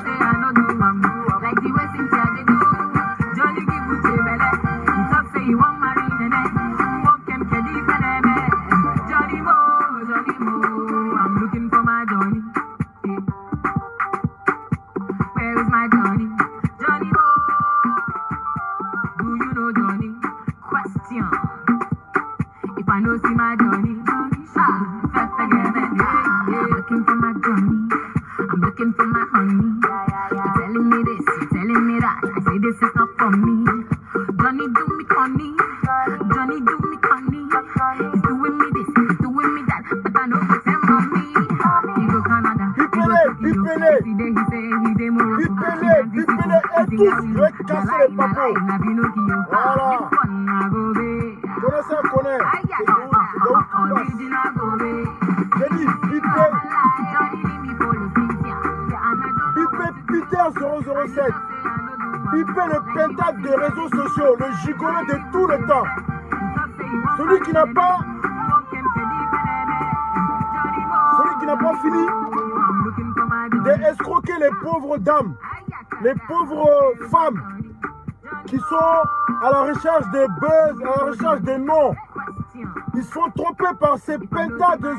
say I no do like the way Cynthia they do. Johnny give you chebele, he talk say he want marry nene. Walk him kedi peneme. Johnny Mo, I'm looking for my Johnny. Where is my Johnny? Johnny Mo, do you know Johnny? Question. If I know see my Johnny, looking for my Johnny, I'm looking for my honey. You're telling me this, you're telling me that. I say this is not for me. Johnny do me honey, Johnny do me honey. He's doing me this, he's doing me that, but I know it's him on me. He go Canada, he go Tokyo. Every day he say he dey Morocco. He go casser les papos. Voilà. Peter 007. Pipé le pentade des réseaux sociaux, le gigolo de tout le temps. Celui qui n'a pas fini d'escroquer les pauvres dames, les pauvres femmes qui sont à la recherche des buzz, à la recherche des noms. Ils se font tromper par ces pentades de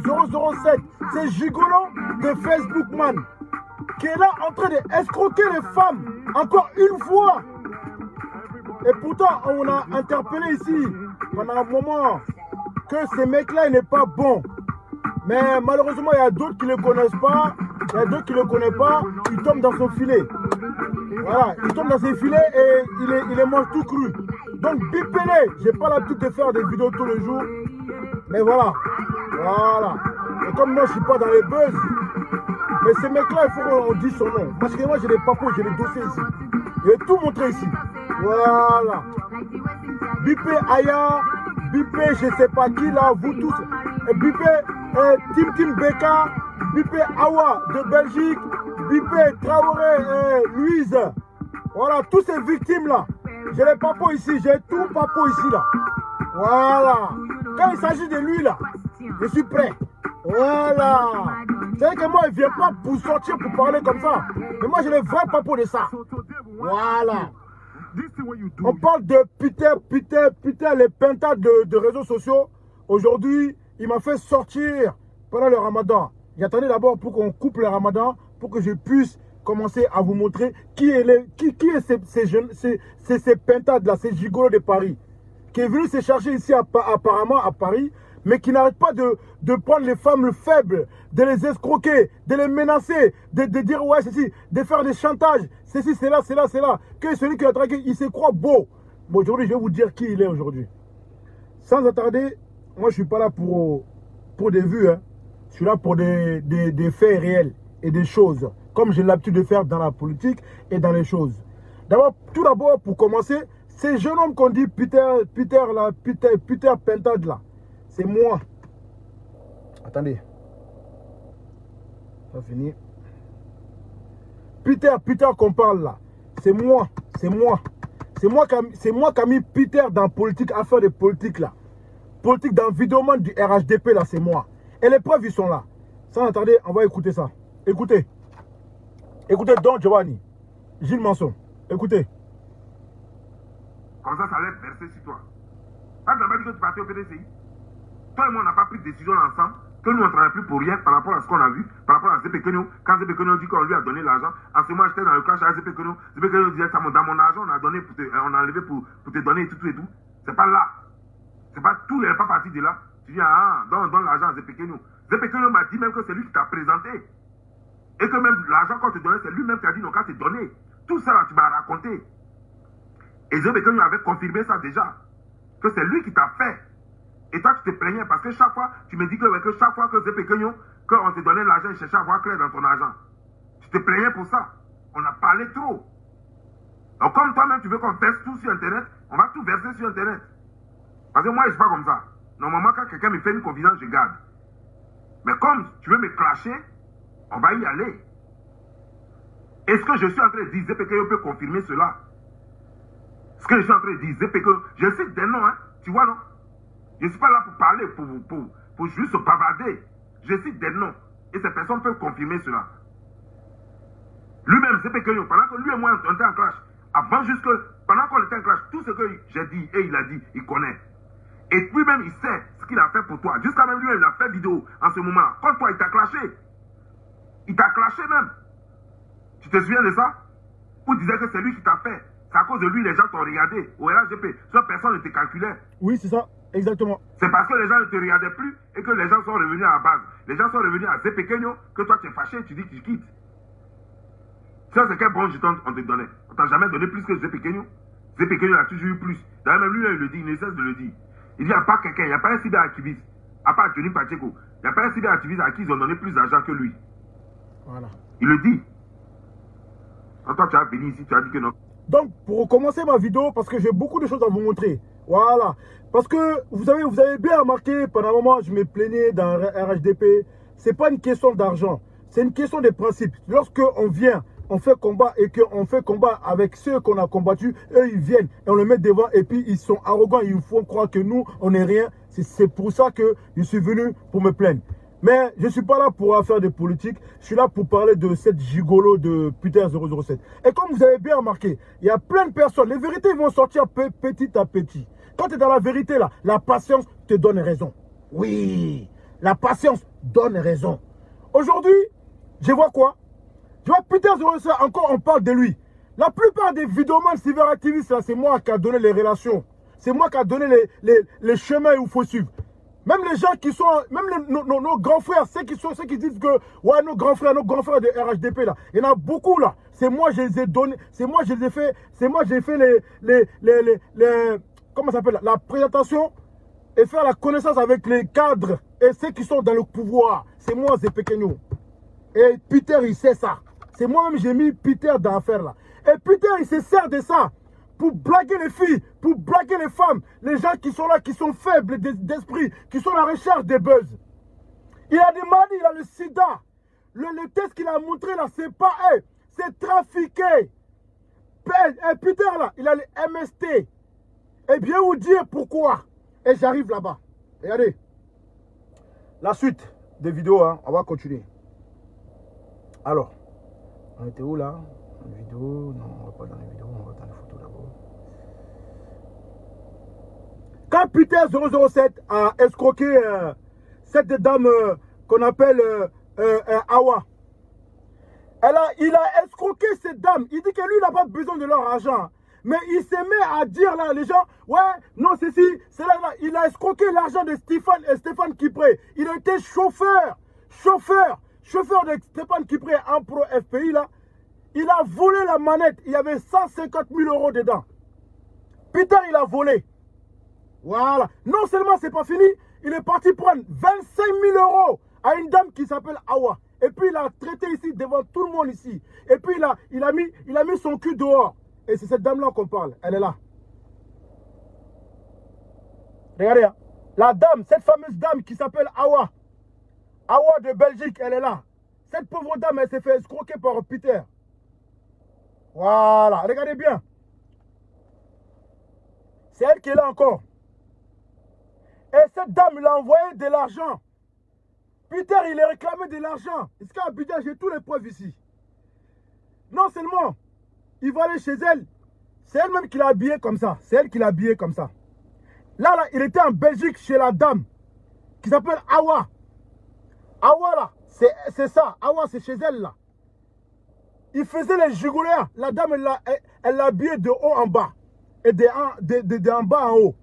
007, ces gigolos de Facebook Man, qui est là en train d'escroquer les femmes, encore une fois. Et pourtant, on a interpellé ici, pendant un moment, que ces mecs-là, il n'est pas bon. Mais malheureusement, il y a d'autres qui ne le connaissent pas, il y a d'autres qui ne le connaissent pas, ils tombent dans son filet. Voilà, il tombe dans ses filets et il les mange tout cru. Donc, bipez-les. Je n'ai pas l'habitude de faire des vidéos tous les jours. Mais voilà. Voilà. Et comme moi, je ne suis pas dans les buzz. Mais ces mecs-là, il faut qu'on dise son nom. Parce que moi, j'ai des papos, j'ai des dossiers ici. Je vais tout montrer ici. Voilà. Bipé Aya, bipé je ne sais pas qui là, vous tous. Bipé Tim Beka, bipé Awa de Belgique, bipé Traoré, Louise. Voilà, tous ces victimes là. J'ai les papos ici, j'ai tout papo ici là. Voilà. Quand il s'agit de lui là, je suis prêt. Voilà. C'est vrai que moi, il ne vient pas pour sortir pour parler comme ça. Mais moi, j'ai les vrais papos de ça. Voilà. On parle de Peter, les pentades de réseaux sociaux. Aujourd'hui, il m'a fait sortir pendant le ramadan. J'attendais d'abord pour qu'on coupe le ramadan, pour que je puisse commencer à vous montrer qui est ces pentades-là, ces gigolos de Paris, qui est venu se chercher ici apparemment à Paris, mais qui n'arrête pas de prendre les femmes faibles, de les escroquer, de les menacer, de dire ouais, ceci, de faire des chantages, ceci, c'est là, c'est là, c'est là. Que celui qui a traqué, il se croit beau. Bon, aujourd'hui, je vais vous dire qui il est aujourd'hui. Sans attarder, moi, je ne suis pas là pour des vues. Hein. Je suis là pour des faits réels et des choses, comme j'ai l'habitude de faire dans la politique et dans les choses. Tout d'abord, pour commencer, ces jeunes hommes qu'on dit Peter Pentade là, c'est moi. Attendez. Ça finit. Peter qu'on parle là, c'est moi. C'est moi qui a mis Peter dans la politique, affaire de politique là. Politique dans le vidéoman du RHDP là, c'est moi. Et les preuves, ils sont là. Sans attendre, on va écouter ça. Écoutez. Écoutez Don Giovanni. Gilles Manson. Écoutez. Comme ça allait verser sur toi. Quand tu as dit que tu partais au PDCI, toi et moi, on n'a pas pris de décision ensemble, que nous, on ne travaille plus pour rien par rapport à ce qu'on a vu, par rapport à ZP Kenyo. Quand ZP Kenyo dit qu'on lui a donné l'argent, en ce moment, j'étais dans le cash à ZP Kenyo. ZP Kenyo disait, dans mon argent, on a donné on a enlevé pour te donner et tout et tout. C'est pas là. C'est pas tout, il n'est pas parti de là. Tu viens, donne l'argent à ZP Kenyo. ZP Kenyo m'a dit même que c'est lui qui t'a présenté. Et que même l'argent qu'on te donnait, c'est lui-même qui a dit non, qu'à te donner. Tout ça, là, tu m'as raconté. Et ZP Kenyo avait confirmé ça déjà. Que c'est lui qui t'a fait. Et toi, tu te plaignais parce que chaque fois, tu me dis que chaque fois que ZP Kenyo, qu'on te donnait l'argent, il cherchait à voir clair dans ton argent. Tu te plaignais pour ça. On a parlé trop. Donc, comme toi-même, tu veux qu'on verse tout sur Internet, on va tout verser sur Internet. Parce que moi, je ne suis pas comme ça. Normalement, quand quelqu'un me fait une confidence, je garde. Mais comme tu veux me clasher, on va y aller. Est-ce que je suis en train de dire ZP Kenyo peut confirmer cela? Ce que je suis en train de dire, ZP Kenyo, je cite des noms, hein, tu vois, non? Je ne suis pas là pour parler, pour juste bavarder. Je cite des noms. Et ces personnes peuvent confirmer cela. Lui-même, ZP Kenyo, pendant que lui et moi on était en clash, avant juste que, pendant qu'on était en clash, tout ce que j'ai dit et il a dit, il connaît. Et puis même, il sait ce qu'il a fait pour toi. Jusqu'à même lui, il a fait vidéo en ce moment-là. Quand toi, il t'a clashé. Il t'a clashé même. Tu te souviens de ça? Ou disait que c'est lui qui t'a fait. C'est à cause de lui, les gens t'ont regardé au RHDP. Soit personne ne te calculait. Oui, c'est ça, exactement. C'est parce que les gens ne te regardaient plus et que les gens sont revenus à la base. Les gens sont revenus à ZP Kenyo que toi, tu es fâché et tu dis que tu quittes. Ça, c'est quel bon jeton on te donnait? On t'a jamais donné plus que ZP Kenyo. ZP Kenyo a toujours eu plus. D'ailleurs, même lui, il le dit, il ne cesse de le dire. Il dit, il n'y a pas quelqu'un, il n'y a pas un cyberactiviste, à part Johnny Pacheco, il n'y a pas un cyberactiviste à qui ils ont donné plus d'argent que lui. Voilà. Il le dit. Quand toi, tu as venu ici, tu as dit que non. Donc, pour commencer ma vidéo, parce que j'ai beaucoup de choses à vous montrer. Voilà. Parce que, vous avez bien remarqué, pendant un moment, je me plaignais dans RHDP. Ce n'est pas une question d'argent. C'est une question de principe. Lorsque on vient, on fait combat et qu'on fait combat avec ceux qu'on a combattus, eux ils viennent et on les met devant et puis ils sont arrogants, ils font croire que nous on n'est rien. C'est pour ça que je suis venu pour me plaindre. Mais je ne suis pas là pour faire des politiques, je suis là pour parler de cette gigolo de Peter 007. Et comme vous avez bien remarqué, il y a plein de personnes, les vérités vont sortir petit à petit. Quand tu es dans la vérité là, la patience te donne raison. Oui, la patience donne raison. Aujourd'hui, je vois quoi? Je vois Peter 007, encore on parle de lui. La plupart des vidéomans cyberactivistes, c'est moi qui a donné les relations. C'est moi qui a donné les chemins où il faut suivre. Même les gens qui sont, même nos grands frères, ceux qui disent que, ouais, nos grands frères de RHDP là, il y en a beaucoup là. C'est moi, je les ai donnés, c'est moi, je les ai fait, c'est moi, j'ai fait comment ça s'appelle, la présentation et faire la connaissance avec les cadres et ceux qui sont dans le pouvoir. C'est moi, ZP Kenyo. Et Peter, il sait ça. C'est moi-même, j'ai mis Peter dans l'affaire là. Et Peter, il se sert de ça pour blaguer les filles, pour blaguer les femmes, les gens qui sont là, qui sont faibles d'esprit, qui sont à la recherche des buzz. Il a des maladies, il a le sida. Le test qu'il a montré là, c'est pas c'est trafiqué. Et Peter là, il a le MST. Et bien vous dire pourquoi. Et j'arrive là-bas. Regardez. La suite des vidéos, hein, on va continuer. Alors, on était où là? Une vidéo? Non, on va pas dans les vidéos, on va dans les photos d'abord. Quand Peter 007 a escroqué cette dame qu'on appelle Awa, il a escroqué cette dame. Il dit que lui, il n'a pas besoin de leur argent. Mais il se met à dire là, les gens, ouais, non, c'est là, là. Il a escroqué l'argent de Stéphane Kipré. Il a été chauffeur de Stéphane Kipré en pro FPI là. Il a volé la manette. Il y avait 150 000 € dedans. Peter, il a volé. Voilà. Non seulement c'est pas fini, il est parti prendre 25 000 € à une dame qui s'appelle Awa. Et puis il a traité ici devant tout le monde ici. Et puis il a mis son cul dehors. Et c'est cette dame-là qu'on parle. Elle est là. Regardez. Hein. La dame, cette fameuse dame qui s'appelle Awa. Awa de Belgique, elle est là. Cette pauvre dame, elle s'est fait escroquer par Peter. Voilà. Regardez bien. C'est elle qui est là encore. Et cette dame, il a envoyé de l'argent. Peter, il a réclamé de l'argent. Est-ce qu'à Abidjan, j'ai tous les preuves ici. Non seulement, il va aller chez elle. C'est elle-même qui l'a habillé comme ça. C'est elle qui l'a habillé comme ça. Là, il était en Belgique chez la dame qui s'appelle Awa. Awa, là, c'est ça. Awa, c'est chez elle, là. Il faisait les gigoleurs. La dame, elle l'a habillé de haut en bas. Et de en bas en haut.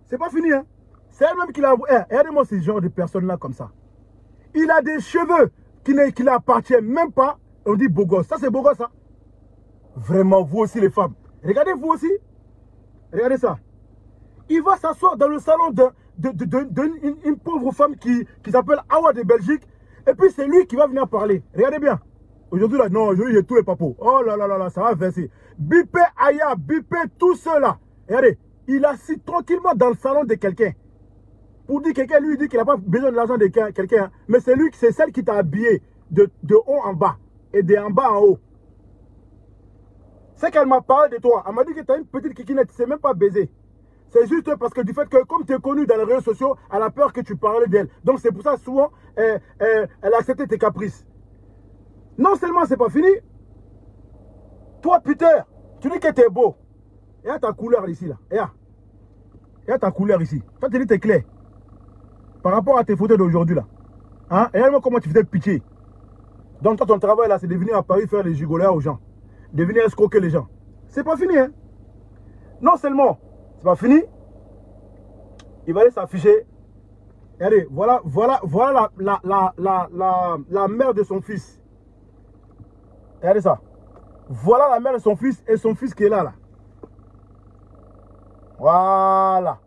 C'est pas fini, hein. C'est elle-même qui l'a... regardez-moi ce genre de personnes-là comme ça. Il a des cheveux qui ne l'appartiennent même pas. On dit beau gosse. Ça, c'est beau gosse, ça. Vraiment, vous aussi, les femmes. Regardez, vous aussi. Regardez ça. Il va s'asseoir dans le salon d'une pauvre femme qui s'appelle Awa de Belgique. Et puis, c'est lui qui va venir parler. Regardez bien. Aujourd'hui, là, non, aujourd'hui, j'ai tous les papos. Oh là là là là, ça va verser. Bipé Aya, bipé tout cela. Regardez. Il assis tranquillement dans le salon de quelqu'un. Pour dire quelqu'un, lui, il dit qu'il n'a pas besoin de l'argent de quelqu'un. Mais c'est lui, c'est celle qui t'a habillé de haut en bas. Et de en bas en haut. C'est qu'elle m'a parlé de toi. Elle m'a dit que tu as une petite kikinette, tu ne sais même pas baiser. C'est juste parce que du fait que, comme tu es connu dans les réseaux sociaux, elle a peur que tu parles d'elle. Donc c'est pour ça, souvent, elle a accepté tes caprices. Non seulement c'est pas fini, toi Peter, tu dis que tu es beau. Il y a ta couleur ici là. Il y a ta couleur ici. Toi tu dis que tu es clair. Par rapport à tes photos d'aujourd'hui là. Hein? Et regarde-moi comment tu faisais pitié. Donc toi ton travail là c'est de venir à Paris faire les gigoleurs aux gens. De venir escroquer les gens. C'est pas fini hein. Non seulement c'est pas fini. Il va aller s'afficher. Regardez, voilà la mère de son fils. Regardez ça. Voilà la mère de son fils et son fils qui est là, là. Voilà.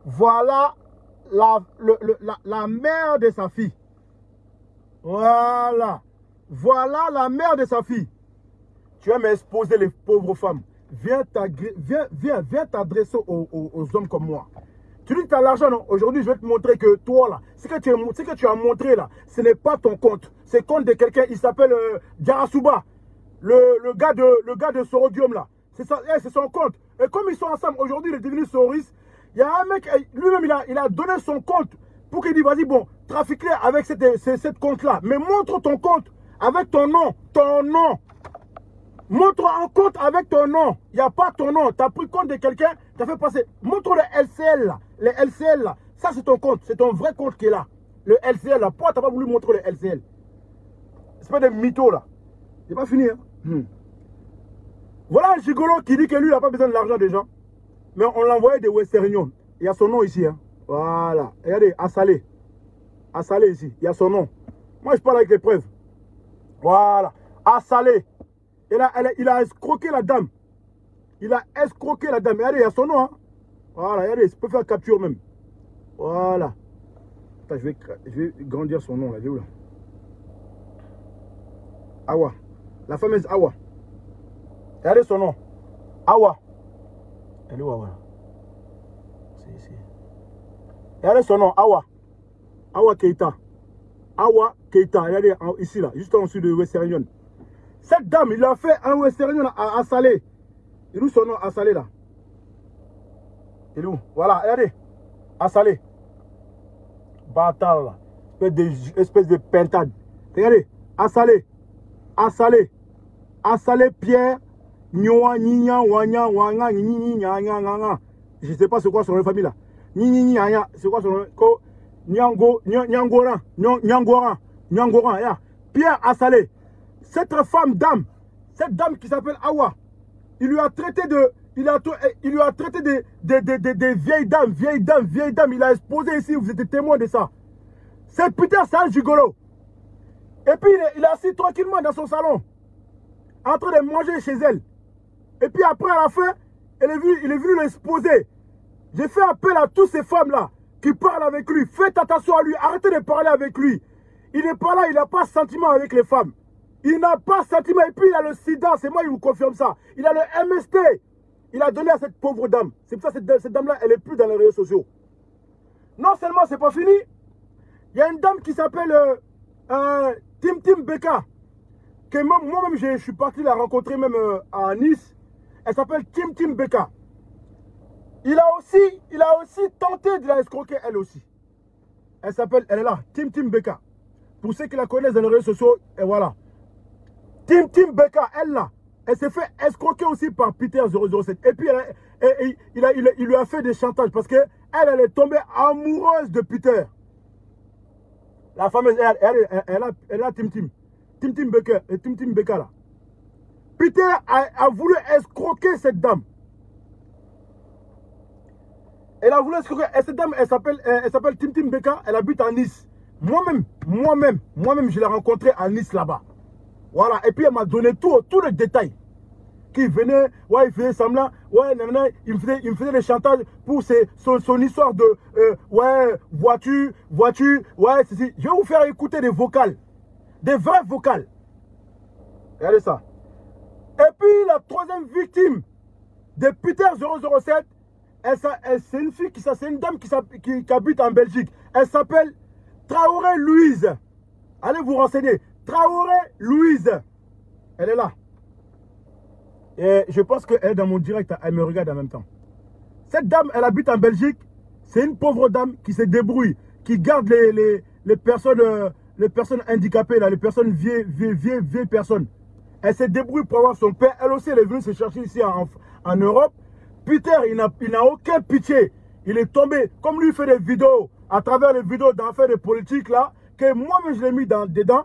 Voilà la mère de sa fille. Voilà. Voilà la mère de sa fille. Tu vas m'exposer les pauvres femmes. Viens t'adresser aux hommes comme moi. Tu dis que tu as l'argent, non? Aujourd'hui, je vais te montrer que toi, là, ce que tu as montré, là, ce n'est pas ton compte. C'est le compte de quelqu'un, il s'appelle Diarasuba. Le gars de Sorodium, là. C'est son compte. Et comme ils sont ensemble, aujourd'hui, il est devenu Soris. Il y a un mec, lui-même, il a donné son compte pour qu'il dise, vas-y, bon, trafique-les avec cette compte-là. Mais montre ton compte avec ton nom. Ton nom. Montre un compte avec ton nom. Il n'y a pas ton nom. Tu as pris compte de quelqu'un, tu as fait passer. Montre le LCL là. Les LCL là. Ça c'est ton compte. C'est ton vrai compte qui est là. Le LCL là. Pourquoi tu n'as pas voulu montrer le LCL? C'est pas des mythos là. C'est pas fini hein. Voilà un gigolo qui dit que lui il n'a pas besoin de l'argent des gens. Mais on l'a envoyé de Western Union. Il y a son nom ici hein. Voilà. Regardez, Assalé. Assalé ici. Il y a son nom. Moi je parle avec les preuves. Voilà. Assalé. Il a escroqué la dame. Il a escroqué la dame. Regardez, il y a son nom. Hein. Voilà, regardez, il peut faire capture même. Voilà. Attends, je vais grandir son nom là. Où, là? Awa. La fameuse Awa. Regardez son nom. Awa. Elle est où Awa? C'est ici. Regardez son nom. Awa. Awa Keita. Awa Keita. Regardez ici là, juste en dessous de Western Union. Cette dame, il a fait un Western Union à Salé. Il est où son nom à Salé là? Il est où? Voilà, regardez. À Salé. Bâtard là. Espèce de pentade. Regardez. À Salé. À Salé. À Salé Pierre. Nyoa, Nina, Wanya, Wanga, Nini, Nyanga. Je ne sais pas c'est quoi son nom de famille là. Nini, Nyanga. C'est quoi son nom? Nyango, Nyangoran. Nyangoran. Nyangoran. Pierre à Salé. Cette dame qui s'appelle Awa, il lui a traité des vieilles dames, il a exposé ici, vous êtes témoin de ça. C'est putain, c'est un gigolo. Et puis il est assis tranquillement dans son salon, en train de manger chez elle. Et puis après à la fin, il est venu l'exposer. J'ai fait appel à toutes ces femmes-là qui parlent avec lui. Faites attention à lui, arrêtez de parler avec lui. Il n'est pas là, il n'a pas de sentiment avec les femmes. Il n'a pas de sentiment. Et puis il a le sida, c'est moi qui vous confirme ça. Il a le MST. Il a donné à cette pauvre dame. C'est pour ça que cette dame-là, elle n'est plus dans les réseaux sociaux. Non seulement c'est pas fini, il y a une dame qui s'appelle Tim Beka. Que moi-même, je suis parti la rencontrer même à Nice. Elle s'appelle Tim Beka. Il a aussi tenté de la escroquer elle aussi. Elle est là, Tim Beka. Pour ceux qui la connaissent dans les réseaux sociaux, et voilà. Tim Beka, elle là, elle s'est fait escroquer aussi par Peter 007. Et puis il lui a fait des chantages parce qu'elle est tombée amoureuse de Peter. La fameuse, elle a Tim Beka là. Peter a voulu escroquer cette dame. Elle a voulu escroquer. Et cette dame, elle s'appelle Tim Beka, elle habite à Nice. Moi-même, je l'ai rencontrée à Nice là-bas. Voilà, et puis elle m'a donné tout le détail. Qui venait, ouais, il faisait semblant, ouais, il me faisait des chantages pour son histoire de, ouais, voiture, ouais, ceci. Je vais vous faire écouter des vocales, des vraies vocales. Regardez ça. Et puis la troisième victime de Peter 007, c'est une fille, c'est une dame qui habite en Belgique. Elle s'appelle Traoré Louise. Allez vous renseigner. Traoré Louise. Elle est là. Et je pense qu'elle est dans mon direct. Elle me regarde en même temps. Cette dame, elle habite en Belgique. C'est une pauvre dame qui se débrouille. Qui garde les personnes les personnes handicapées, là, les personnes vieilles personnes. Elle se débrouille pour avoir son père. Elle aussi, elle est venue se chercher ici en Europe. Peter, il n'a aucun pitié. Il est tombé. Comme lui, il fait des vidéos, à travers les vidéos d'affaires de politique, là, que moi-même, je l'ai mis dedans.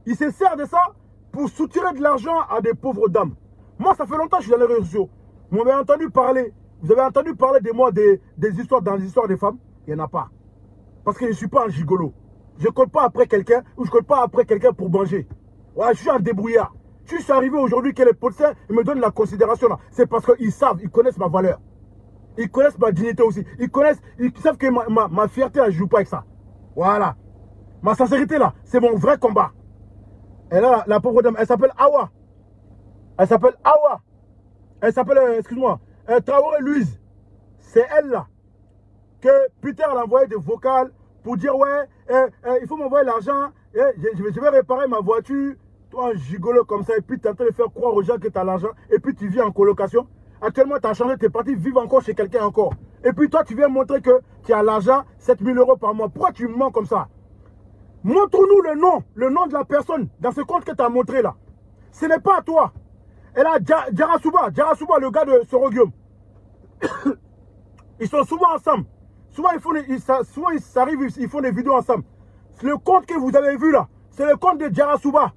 Il se sert de ça pour soutirer de l'argent à des pauvres dames. Moi, ça fait longtemps que je suis dans les réseaux sociaux. Vous m'avez entendu parler. Vous avez entendu parler de moi des histoires dans les histoires des femmes? Il n'y en a pas. Parce que je ne suis pas un gigolo. Je ne colle pas après quelqu'un ou je ne colle pas après quelqu'un pour manger. Ouais, je suis un débrouillard. Je suis arrivé aujourd'hui que les policiers me donnent la considération là. C'est parce qu'ils savent, ils connaissent ma valeur. Ils connaissent ma dignité aussi. Ils savent que ma fierté, elle ne joue pas avec ça. Voilà. Ma sincérité là, c'est mon vrai combat. Et là, la pauvre dame, elle s'appelle Awa. Elle s'appelle Awa. Elle s'appelle, excuse-moi, Traoré Louise. C'est elle là que Peter a envoyé des vocales pour dire ouais, il faut m'envoyer l'argent, je vais réparer ma voiture. Toi, un gigolo comme ça, et puis tu es en train de faire croire aux gens que tu as l'argent, et puis tu vis en colocation. Actuellement, tu as changé, tu es parti vivre encore chez quelqu'un encore. Et puis toi, tu viens montrer que tu as l'argent, 7 000 € par mois. Pourquoi tu mens comme ça? Montre-nous le nom de la personne dans ce compte que tu as montré là. Ce n'est pas à toi. Et là, Djarasouba, le gars de Soroguium. Ils sont souvent ensemble. Souvent, ils font des vidéos ensemble. Le compte que vous avez vu là, c'est le compte de Djarasouba.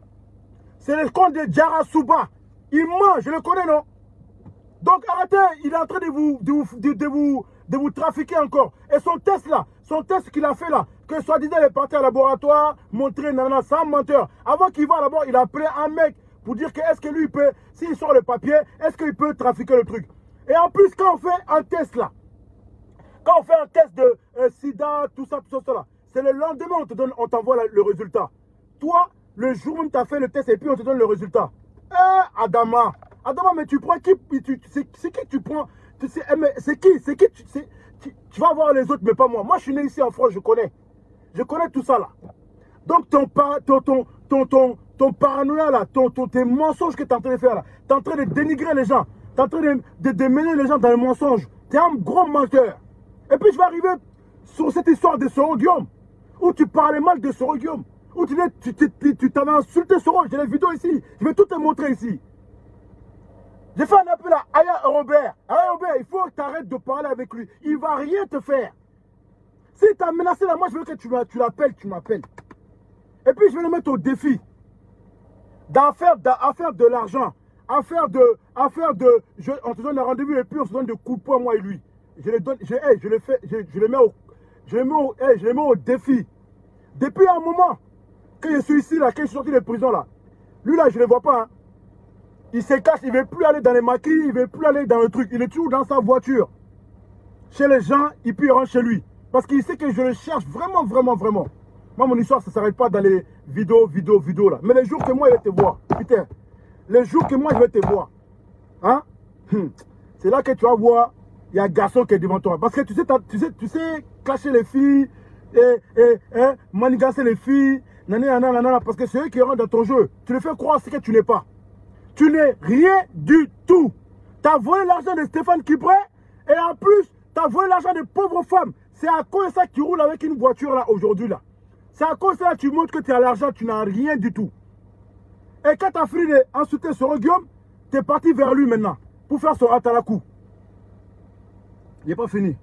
C'est le compte de Djarasouba. Il ment, je le connais, non? Donc arrêtez, il est en train de vous trafiquer encore. Et son test là, son test qu'il a fait là, que soi-disant il est parti à laboratoire, montrer, nanana, sans menteur. Avant qu'il va là-bas, il a appelé un mec pour dire que est-ce que lui, il peut, s'il sort le papier, est-ce qu'il peut trafiquer le truc? Et en plus, quand on fait un test là, quand on fait un test de sida, tout ça là, c'est le lendemain on t'envoie le résultat. Toi, le jour où tu as fait le test et puis on te donne le résultat. Adama, mais tu prends qui? C'est qui tu prends? C'est qui? Tu vas voir les autres, mais pas moi. Moi, je suis né ici en France, je connais. Je connais tout ça là. Donc, ton paranoïa là, tes mensonges que tu es en train de faire là, tu es en train de dénigrer les gens, tu es en train de mener les gens dans le mensonge. Tu es un gros menteur. Et puis, je vais arriver sur cette histoire de Soroguium, où tu parlais mal de Soroguium, où tu t'avais insulté Soro. J'ai les vidéos ici, je vais tout te montrer ici. J'ai fait un appel à Aya Robert. Aya Robert, il faut que tu arrêtes de parler avec lui. Il ne va rien te faire. Si tu as menacé là, moi je veux que tu l'appelles, tu m'appelles. Et puis je vais le mettre au défi d'en faire de l'argent. On te donne un rendez-vous et puis on se donne des coups de poing, moi et lui. Je le mets au défi. Depuis un moment que je suis ici, là, que je suis sorti de prison, là, lui, là, je ne le vois pas. Hein. Il se cache, il ne veut plus aller dans les maquis, il ne veut plus aller dans le truc. Il est toujours dans sa voiture. Chez les gens, et puis il rentre chez lui. Parce qu'il sait que je le cherche vraiment. Moi, mon histoire, ça ne s'arrête pas dans les vidéos, là. Mais les jours que moi, je vais te voir, putain, les jours que moi, je vais te voir, hein, c'est là que tu vas voir, il y a un garçon qui est devant toi. Parce que tu sais clasher les filles, manigancer les filles, nanana, parce que c'est eux qui rentrent dans ton jeu. Tu les fais croire ce que tu n'es pas. Tu n'es rien du tout. Tu as volé l'argent de Stéphane Kipré et en plus, tu as volé l'argent de pauvres femmes. C'est à cause de ça que tu roules avec une voiture là aujourd'hui là. C'est à cause de ça que tu montres que tu as l'argent, tu n'as rien du tout. Et quand tu as fini d'insulter Soroguium, tu es parti vers lui maintenant pour faire son ratalakou. Il n'est pas fini.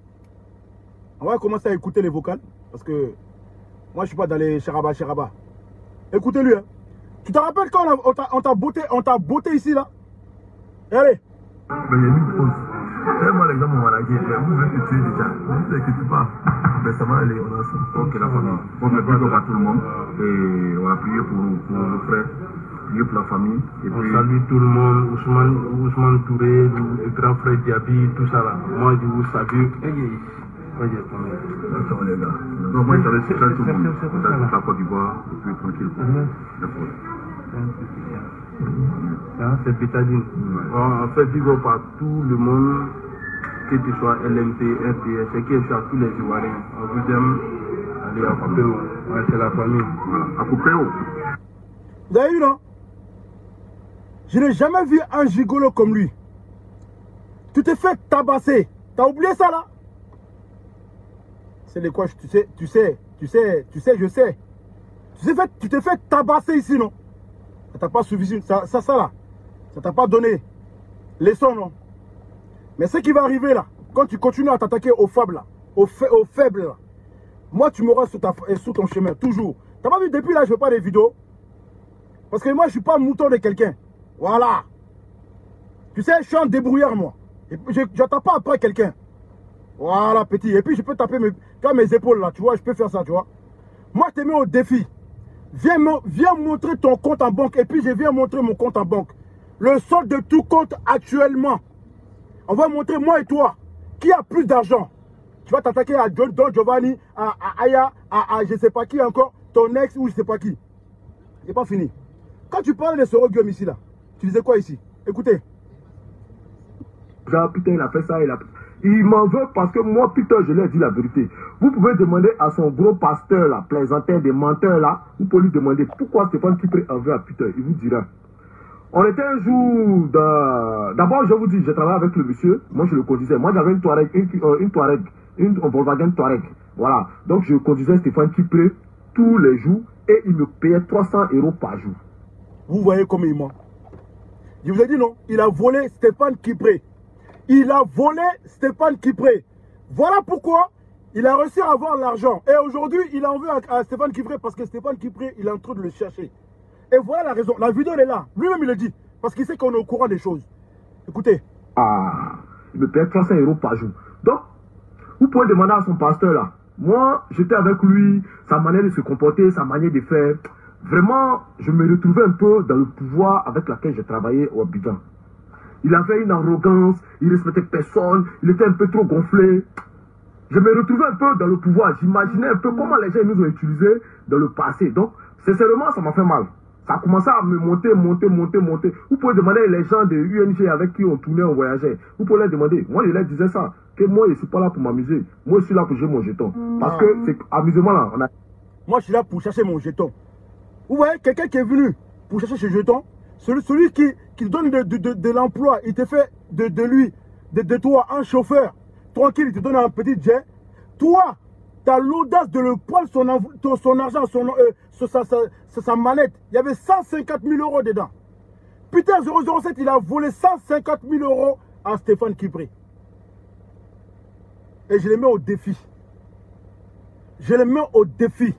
On va commencer à écouter les vocales parce que moi je ne suis pas dans les charaba. Écoutez-lui. Hein. Tu te rappelles quand on t'a botté ici là? Allez. Mais il y a une pause. Fais-moi l'exemple, on va la guerre. Vous voulez te tuer déjà. Ne vous inquiétez pas. Mais ça va aller, on a ça. Ok, la famille. On fait prier pour tout le monde. Et on a prié pour nos frères. Prier pour la famille. Et puis... On salue tout le monde. Ousmane Touré, le grand frère Diaby, tout ça là. Moi, je vous salue. D'accord, les gars. Non, moi, je salue tout le monde. Je salue toute la Côte d'Ivoire. Et puis tranquille. C'est Pétadine. En fait, big up à tout le monde, que tu sois LMT, RTS, et que à tous les Ivoiriens. On vous aime. Allez, à Coupéo. Ouais, c'est la famille. Voilà, à Coupéo. Vous avez vu, non? Je n'ai jamais vu un gigolo comme lui. Tu t'es fait tabasser. T'as oublié ça, là? C'est de quoi? Je sais. Tu t'es fait tabasser ici, non? Ça t'a pas suffi, ça là. Ça t'a pas donné leçon, non? Mais ce qui va arriver là, quand tu continues à t'attaquer aux faibles là, aux faibles là, moi tu m'auras sous ton chemin, toujours. T'as pas vu, depuis là, je fais pas des vidéos. Parce que moi, je suis pas un mouton de quelqu'un. Voilà. Tu sais, je suis un débrouillard, moi. Et je n'attends pas après quelqu'un. Voilà, petit. Et puis, je peux taper mes épaules, là. Tu vois, je peux faire ça, tu vois. Moi, je te mets au défi. Viens montrer ton compte en banque. Et puis, je viens montrer mon compte en banque. Le solde de tout compte actuellement. On va montrer, moi et toi, qui a plus d'argent. Tu vas t'attaquer à Don Giovanni, à Aya, à je ne sais pas qui encore, ton ex ou je ne sais pas qui. C'est pas fini. Quand tu parles de ce Guillaume ici, là, tu disais quoi ici? Écoutez. Genre, putain, il a fait ça, il m'en veut parce que moi, putain, je lui ai dit la vérité. Vous pouvez demander à son gros pasteur, là, plaisantin des menteurs, là, vous pouvez lui demander pourquoi Stéphane Kipré en veut à putain. Il vous dira. On était un jour d'abord, je vous dis, j'ai travaillé avec le monsieur, moi je le conduisais. Moi j'avais une Touareg, une Volkswagen Touareg. Voilà. Donc je conduisais Stéphane Kipré tous les jours et il me payait 300 € par jour. Vous voyez comment il ment. Je vous ai dit non, il a volé Stéphane Kipré. Il a volé Stéphane Kipré. Voilà pourquoi il a réussi à avoir l'argent. Et aujourd'hui, il en veut à Stéphane Kipré parce que Stéphane Kipré, il est en train de le chercher. Et voilà la raison. La vidéo elle est là. Lui-même il le dit. Parce qu'il sait qu'on est au courant des choses. Écoutez. Ah, il me paye 300 € par jour. Donc, vous pouvez demander à son pasteur là. Moi, j'étais avec lui, sa manière de se comporter, sa manière de faire. Vraiment, je me retrouvais un peu dans le pouvoir avec lequel j'ai travaillé au Abidjan. Il avait une arrogance, il respectait personne, il était un peu trop gonflé. Je me retrouvais un peu dans le pouvoir. J'imaginais un peu comment les gens nous ont utilisés dans le passé. Donc, sincèrement, ça m'a fait mal. Ça a commencé à me monter. Vous pouvez demander les gens de UNG avec qui on tournait, on voyageait. Vous pouvez leur demander. Moi, je leur disais ça. Que moi, je ne suis pas là pour m'amuser. Moi, je suis là pour jouer mon jeton. Parce que c'est amusement là. Moi, je suis là pour chercher mon jeton. Vous voyez, quelqu'un qui est venu pour chercher ce jeton, celui qui donne de l'emploi, il te fait de toi un chauffeur. Tranquille, il te donne un petit jet. Toi, tu as l'audace de le prendre son argent, sa manette. Il y avait 150 000 € dedans. Putain, 007, il a volé 150 000 € à Stéphane Kipré. Et je le mets au défi. Je le mets au défi.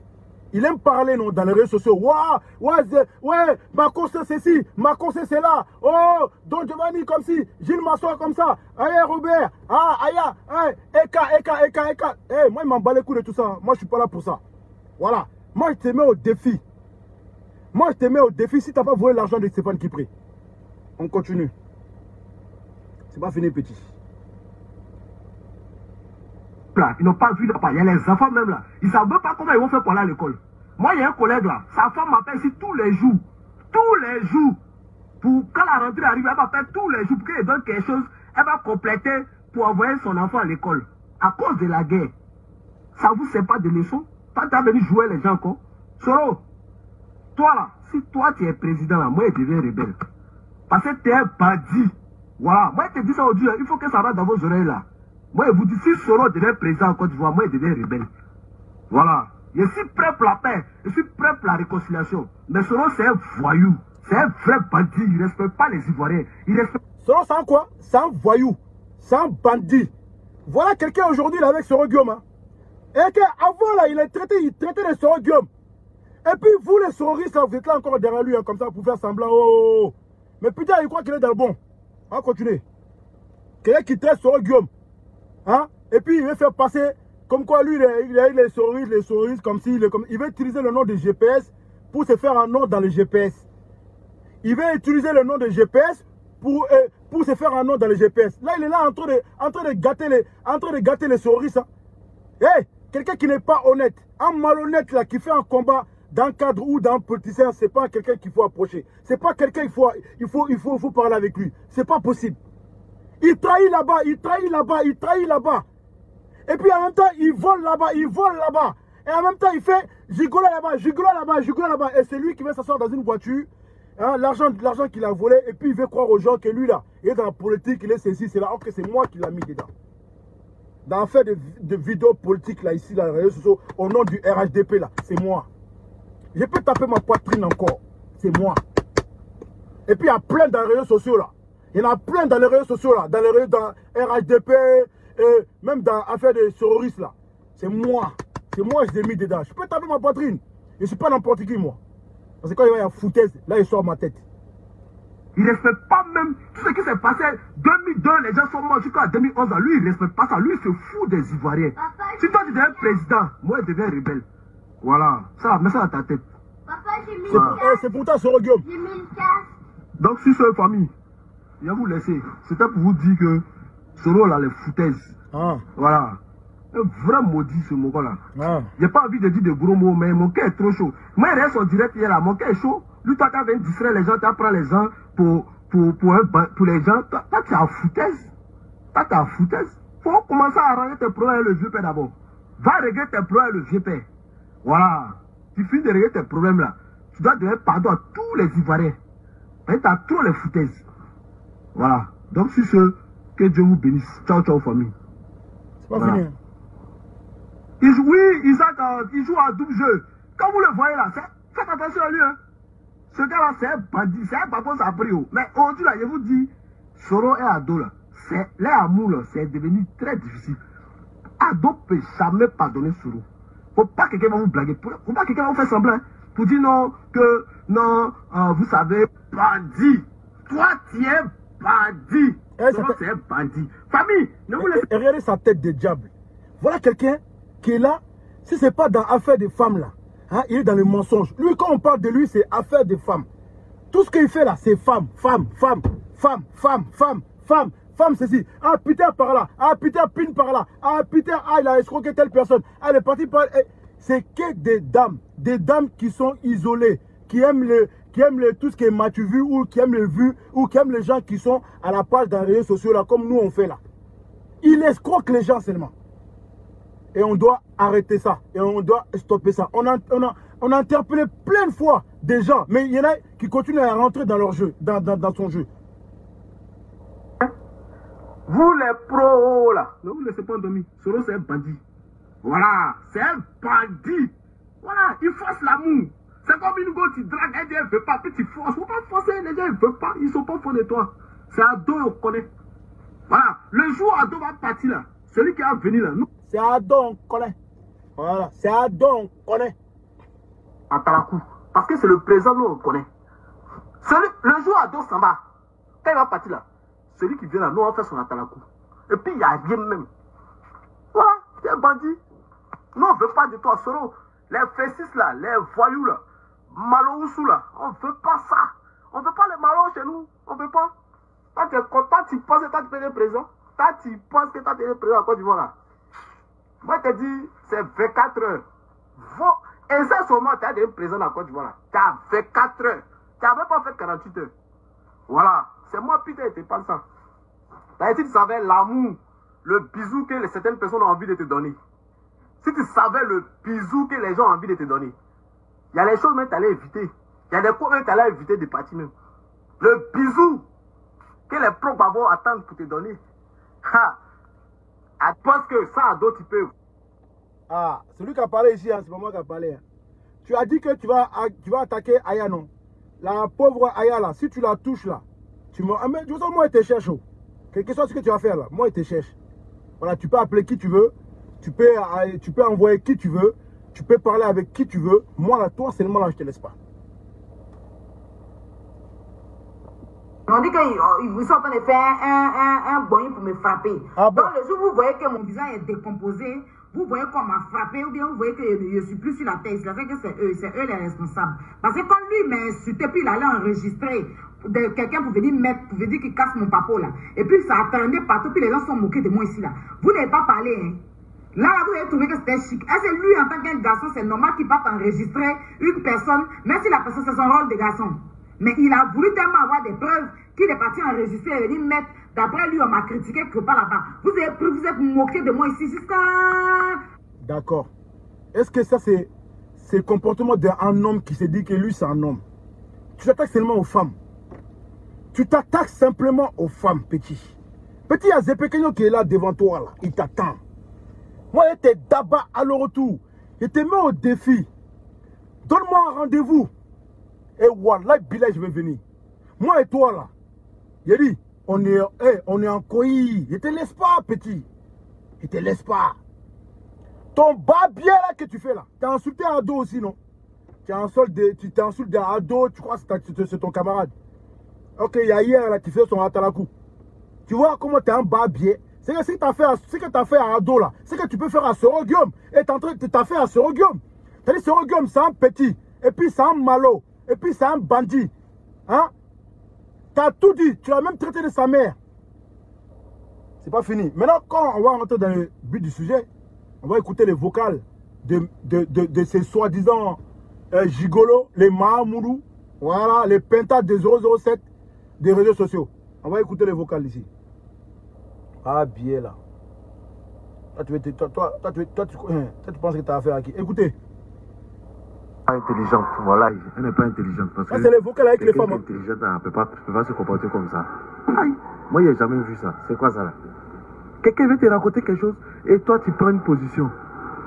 Il aime parler non, dans les réseaux sociaux. Ouais, Macron c'est ceci, Macron c'est cela. Oh, Don Giovanni comme ci, Gilles Massoir comme ça. Aïe, Robert. Eka. Moi, il m'en bat les couilles de tout ça. Moi, je suis pas là pour ça. Voilà. Moi, je te mets au défi. Moi, je te mets au défi si tu n'as pas volé l'argent de Stéphane Kipré. On continue. C'est pas fini, petit. Ils n'ont pas vu là-bas. Il y a les enfants même là. Ils ne savent même pas comment ils vont faire pour aller à l'école. Moi, il y a un collègue là. Sa femme m'appelle ici tous les jours. Tous les jours. Pour quand la rentrée arrive, elle m'appelle tous les jours pour qu'elle donne quelque chose. Elle va compléter pour envoyer son enfant à l'école. À cause de la guerre. Ça vous sert pas de leçon? Quand tu as venu jouer les gens encore. Soro, toi là, si toi tu es président là, moi je deviens rebelle. Parce que tu es un bandit. Voilà. Moi je te dis ça aujourd'hui, il faut que ça rentre dans vos oreilles là. Moi, je vous dis, si Soro devient président en Côte d'Ivoire, moi, il devient rebelle. Voilà. Je suis prêt pour la paix. Je suis prêt pour la réconciliation. Mais Soro, c'est un voyou. C'est un vrai bandit. Il ne respecte pas les Ivoiriens. Soro, c'est un quoi? C'est un voyou. C'est un bandit. Voilà quelqu'un aujourd'hui, là, avec Soro Guillaume. Hein. Et qu'avant, là, il traitait les Soro Guillaume. Et puis, vous, les Sororistes, vous êtes là encore derrière lui, hein, comme ça, pour faire semblant. Oh. Mais putain, il croit qu'il est dans le bon. On va continuer. Quelqu'un qui traite Soro Guillaume. Hein? Et puis il veut faire passer comme quoi lui il a les souris comme s'il il veut utiliser le nom de GPS pour se faire un nom dans le GPS. Il veut utiliser le nom de GPS pour se faire un nom dans le GPS. Là il est là en train de gâter les souris. Hein? Hey, quelqu'un qui n'est pas honnête, un malhonnête là qui fait un combat dans le cadre ou dans le politicien, c'est pas quelqu'un qu'il faut approcher. C'est pas quelqu'un il faut parler avec lui. C'est pas possible. Il trahit là-bas, il trahit là-bas. Et puis en même temps, il vole là-bas. Et en même temps, il fait gigoler là-bas. Et c'est lui qui va s'asseoir dans une voiture. Hein, l'argent qu'il a volé. Et puis il veut croire aux gens que lui là, il est dans la politique, il est ceci, c'est là. Ok, c'est moi qui l'a mis dedans. Dans l'affaire de vidéos politiques là, ici, là, les réseaux sociaux, au nom du RHDP là, c'est moi. Je peux taper ma poitrine encore. C'est moi. Et puis il y a plein dans les réseaux sociaux là. Il y en a plein dans les réseaux sociaux là. Dans les réseaux, dans RHDP, et même dans l'affaire des terroristes là. C'est moi. C'est moi je l'ai mis dedans. Je peux taper ma poitrine. Je ne suis pas n'importe qui moi. Parce que quand il y a foutaise, là il sort ma tête. Il ne respecte pas même tout ce qui s'est passé. 2002, les gens sont morts jusqu'à 2011. Lui, il ne respecte pas ça. Lui, il se fout des Ivoiriens. Papa, si toi, tu deviens président, moi, je deviens rebelle. Voilà. Ça, mets ça dans ta tête. Papa, j'ai mis C'est pour toi, Soro Guillaume. J'ai mis une casse. Donc, si c'est une famille, je vais vous laisser. C'était pour vous dire que Soro, là, les foutaises. Ah. Voilà. Un vrai maudit, ce mot-là. Ah. J'ai pas envie de dire de gros mots, mais mon cœur est trop chaud. Moi, il reste en direct hier, là. Mon cœur est chaud. Lui, toi, tu viens distraire les gens, tu apprends les gens pour les gens. Toi, tu es en foutaise. Toi, tu es en foutaise. Faut commencer à arranger tes problèmes avec le vieux père d'abord. Va régler tes problèmes avec le vieux père. Voilà. Tu finis de régler tes problèmes là. Tu dois donner pardon à tous les Ivoiriens. Tu as trop les foutaises. Voilà. Donc, sur ce, que Dieu vous bénisse. Ciao, ciao, famille. C'est pas fini. Oui, Isaac, il joue à double jeu. Quand vous le voyez là, faites attention à lui. Hein. Ce gars-là, c'est un bandit, c'est un babos à brio. Mais aujourd'hui, là, je vous dis, Soro et Ado, là, l'amour, là, c'est devenu très difficile. Ado ne peut jamais pardonner Soro. Faut pas que quelqu'un va vous blaguer. Faut pas que quelqu'un va vous faire semblant. Hein, pour dire non, que non, vous savez, bandit. Toi, tu es bandit. Soro, c'est un bandit. Famille, ne vous laissez pas. Regardez sa tête de diable. Voilà quelqu'un qui est là. Si ce n'est pas dans l'affaire des femmes là. Hein, il est dans le mensonge. Lui, quand on parle de lui, c'est affaire des femmes. Tout ce qu'il fait là, c'est femme, femme, femme, femme, femme, femme, femme, femme, ceci. Ah, Peter par là. Ah, Peter Pin par là. Ah, Peter, il a escroqué telle personne. Ah, il est parti par... C'est que des dames qui sont isolées, qui aiment tout ce qui est matu vu, ou qui aiment le vu, ou qui aiment les gens qui sont à la page dans les réseaux sociaux là, comme nous on fait là. Il escroque les gens seulement. Et on doit arrêter ça. Et on doit stopper ça. On a interpellé plein de fois des gens. Mais il y en a qui continuent à rentrer dans leur jeu, dans son jeu. Vous les pros là, ne vous laissez pas endormir. Soro c'est un bandit. Voilà, c'est un bandit. Voilà, il force l'amour. C'est comme une go, tu dragues, elle dit elle veut pas, puis tu forces. Faut pas forcer, les gens ils veulent pas, ils sont pas fond de toi. C'est Ado, on connaît. Voilà, le jour Ado va partir là, celui qui va venir là, nous. C'est Ado, on connaît. Voilà, c'est Ado, on connaît. À Talakou. Parce que c'est le présent, nous, on connaît. Le jour Ado s'en va, quand il va partir là, celui qui vient là, nous, on va faire son Atalakou. Et puis, il n'y a rien même. Voilà, c'est un bandit. Nous, on ne veut pas de toi, Soro. Les fessis là, les voyous là, Maloussou là, on ne veut pas ça. On ne veut pas les malons chez nous. On ne veut pas. Quand tu es content, tu penses que tu peux être présent. Quand tu penses que tu peux être présent à Côte d'Ivoire là. Moi, je te dis, c'est 24 heures. Et ça, seulement, tu as été présent à Côte d'Ivoire. Tu as 24 heures. Tu n'as même pas fait 48 heures. Voilà. C'est moi, Peter, je te parle ça. Si tu savais l'amour, le bisou que certaines personnes ont envie de te donner. Si tu savais le bisou que les gens ont envie de te donner. Il y a les choses même que tu allais éviter. Il y a des coups même que tu allais éviter de partir même. Le bisou que les pros vont attendre pour te donner. Je pense que ça a d'autres peuvent. Ah, celui qui a parlé ici, hein, c'est pas moi qui a parlé. Hein. Tu as dit que tu vas attaquer Aya, non? La pauvre Aya là, si tu la touches là, tu me... Mais de toute façon, moi, je te cherche. Quelle que soit ce que tu vas faire là, moi, je te cherche. Voilà, tu peux appeler qui tu veux, tu peux envoyer qui tu veux, tu peux parler avec qui tu veux. Moi, là, toi, seulement là, je te laisse pas. On dit qu'ils sont en train de faire un boing pour me frapper. Ah bon? Donc, le jour où vous voyez que mon visage est décomposé, vous voyez qu'on m'a frappé, ou bien vous voyez que je suis plus sur la tête. C'est que c'est eux les responsables. Parce que quand lui m'a insulté, puis il allait enregistrer quelqu'un pour venir mettre, pour venir qu'il casse mon papo là. Et puis ça attendait partout, puis les gens sont moqués de moi ici là. Vous n'avez pas parlé, hein. Là, vous avez trouvé que c'était chic. Est-ce que lui, en tant qu'un garçon, c'est normal qu'il parte enregistrer une personne, même si la personne, c'est son rôle de garçon. Mais il a voulu tellement avoir des preuves qu'il est parti enregistrer et venir mettre. D'après lui, on m'a critiqué que pas là-bas. Vous êtes moqué de moi ici jusqu'à... D'accord. Est-ce que ça, c'est le comportement d'un homme qui se dit que lui, c'est un homme? Tu t'attaques seulement aux femmes. Tu t'attaques simplement aux femmes, petit. Petit, il y a Zépekenyo qui est là devant toi, là. Il t'attend. Moi, il était d'abord à le retour. Je te mets au défi Donne-moi un rendez-vous. Et voilà, Bilal, je vais venir. Moi et toi, là. Il dit, on est en coï. Je te laisse pas, petit. Je te laisse pas. Ton babier, là, que tu fais, là. Tu as insulté Ado aussi, non? Tu t'es insulté à Ado, tu crois que c'est ton camarade. Ok, il y a hier, là, tu fais son atalakou. Tu vois comment tu es un babier. C'est que ce que tu as fait à Ado, là, c'est que tu peux faire à Soro Guillaume. Et tu as fait à Soro Guillaume. Tu as dit Soro Guillaume, c'est un petit. Et puis c'est un malo. Et puis c'est un bandit. Hein? Tu as tout dit. Tu l'as même traité de sa mère. C'est pas fini. Maintenant, quand on va rentrer dans le but du sujet, on va écouter les vocales de ces soi-disant gigolos, les Mahamoudou, voilà, les pentas des 007 des réseaux sociaux. On va écouter les vocales ici. Ah, bien là. Toi, tu penses que tu as affaire à qui? Écoutez. Intelligente, voilà, elle n'est pas intelligente. Parce que c'est les vocales avec les femmes. Intelligente, elle ne peut pas se comporter comme ça. Aïe, moi, je n'ai jamais vu ça. C'est quoi ça là? Quelqu'un veut te raconter quelque chose et toi, tu prends une position.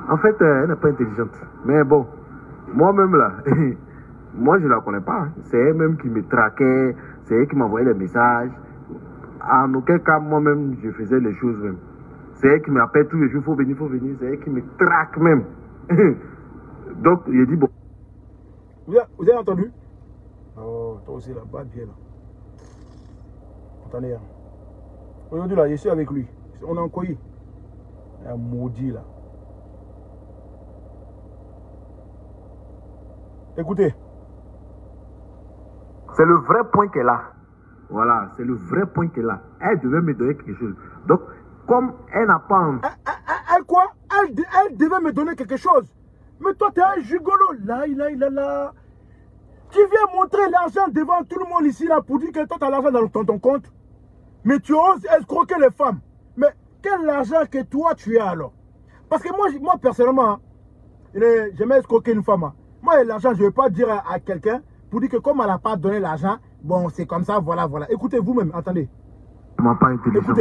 En fait, elle n'est pas intelligente. Mais bon, moi-même là, moi, je ne la connais pas. C'est elle-même qui me traquait, c'est elle qui m'envoyait les messages. En aucun cas, moi-même, je faisais les choses même. C'est elle qui m'appelle tous les jours, il faut venir. C'est elle qui me traque même. Donc, il dit bon. Vous avez entendu? Oh, toi aussi là-bas, bien là. Attendez. Hein. Aujourd'hui là, je suis avec lui. On est en Koyi. Un maudit là. Écoutez. C'est le vrai point qu'elle a. Voilà, c'est le vrai point qu'elle a. Elle devait me donner quelque chose. Donc, comme elle n'a pas envie. Elle quoi? Elle devait me donner quelque chose. Mais toi, tu es un gigolo. Là. Tu viens montrer l'argent devant tout le monde ici là pour dire que toi, tu as l'argent dans ton compte. Mais tu oses escroquer les femmes. Mais quel argent que toi, tu as alors? Parce que moi personnellement, j'aimais escroquer une femme. Moi, l'argent, je ne vais pas dire à quelqu'un pour dire que comme elle n'a pas donné l'argent, bon, c'est comme ça, voilà. Écoutez vous-même, attendez. Pas intelligent.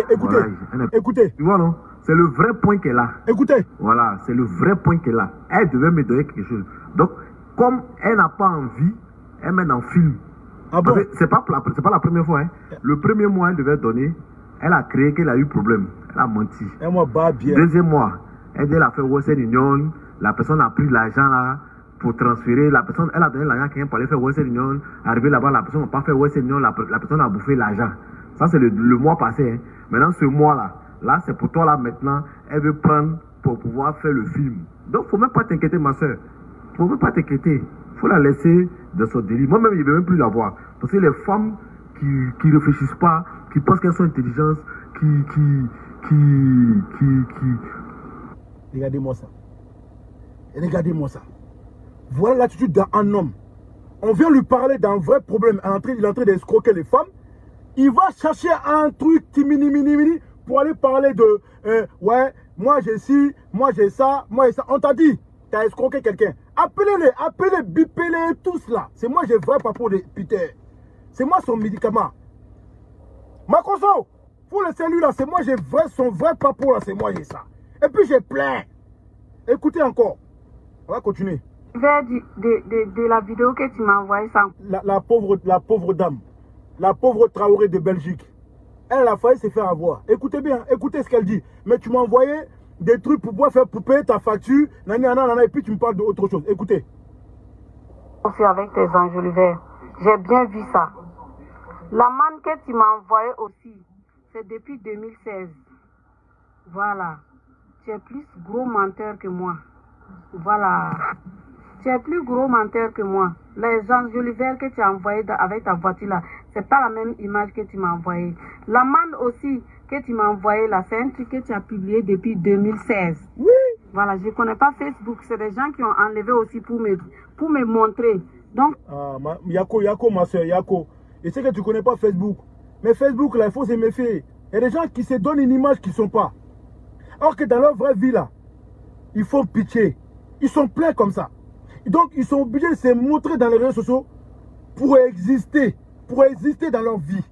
Écoutez. Tu vois, non? C'est le vrai point qu'elle a. Écoutez. Voilà, c'est le vrai point qu'elle a. Elle devait me donner quelque chose. Donc, comme elle n'a pas envie, elle mène en film. Ah bon? C'est pas la première fois. Hein. Le premier mois, elle devait donner. Elle a créé qu'elle a eu problème. Elle a menti. Un mois bas bien. Deuxième mois, elle a fait Western Union. La personne a pris l'argent là pour transférer. La personne, elle a donné l'argent à quelqu'un pour aller faire Western Union. Arrivé là-bas, la personne n'a pas fait Western Union. La personne a bouffé l'argent. Ça, c'est le mois passé. Hein. Maintenant, ce mois-là, c'est pour toi là maintenant. Elle veut prendre pour pouvoir faire le film. Donc, faut même pas t'inquiéter, ma soeur. Faut même pas t'inquiéter. Faut la laisser dans son délit. Moi-même, je ne vais même plus la voir. Parce que les femmes qui réfléchissent pas, qui pensent qu'elles sont intelligentes, Regardez-moi ça. Regardez-moi ça. Voilà l'attitude d'un homme. On vient lui parler d'un vrai problème. Il est en train d'escroquer les femmes. Il va chercher un truc mini pour aller parler de ouais, moi j'ai ci, moi j'ai ça, moi j'ai ça. On t'a dit, tu as escroqué quelqu'un. Appelez-les, bipez-les tous là. C'est moi j'ai vrai papo de Peter. C'est moi son médicament. Makoso, pour le salut là, c'est moi j'ai son vrai papo là, c'est moi j'ai ça. Et puis j'ai plein. Écoutez encore. On va continuer. De la vidéo que tu m'as envoyée ça. La pauvre dame. La pauvre Traoré de Belgique. Elle a failli se faire avoir. Écoutez bien, écoutez ce qu'elle dit. Mais tu m'as envoyé des trucs pour pouvoir faire pour payer ta facture. Et puis tu me parles d'autre chose. Écoutez. Aussi avec tes enjoliveurs. J'ai bien vu ça. La manne que tu m'as envoyée aussi, c'est depuis 2016. Voilà. Tu es plus gros menteur que moi. Voilà. Tu es plus gros menteur que moi. Les enjoliveurs que tu as envoyés avec ta voiture là, c'est pas la même image que tu m'as envoyée. La manne aussi que tu m'as envoyée là, c'est un truc que tu as publié depuis 2016. Oui. Voilà, je ne connais pas Facebook. C'est des gens qui ont enlevé aussi pour me montrer. Donc. Yako, ma soeur, Yako. Je sais que tu ne connais pas Facebook. Mais Facebook là, il faut se méfier. Il y a des gens qui se donnent une image qui ne sont pas. Alors que dans leur vraie vie là, ils font pitié. Ils sont pleins comme ça. Donc, ils sont obligés de se montrer dans les réseaux sociaux pour exister dans leur vie.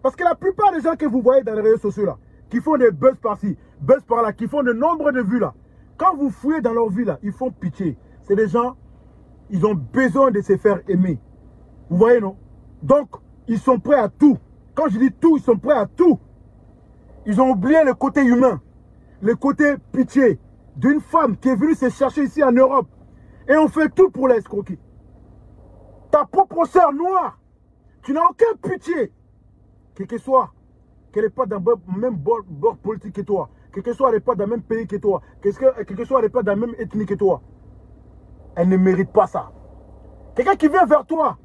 Parce que la plupart des gens que vous voyez dans les réseaux sociaux là, qui font des buzz par-ci, buzz par-là, qui font de nombre de vues là, quand vous fouillez dans leur vie là, ils font pitié. C'est des gens, ils ont besoin de se faire aimer. Vous voyez, non? Donc, ils sont prêts à tout. Quand je dis tout, ils sont prêts à tout. Ils ont oublié le côté humain, le côté pitié d'une femme qui est venue se chercher ici en Europe. Et on fait tout pour l'escroquer. Ta propre sœur noire, tu n'as aucune pitié. Quel que soit, qu'elle n'est pas dans le même bord politique que toi, quel que soit, elle n'est pas dans le même pays que toi, quel que soit, elle n'est pas dans la même ethnie que toi. Elle ne mérite pas ça. Quelqu'un qui vient vers toi,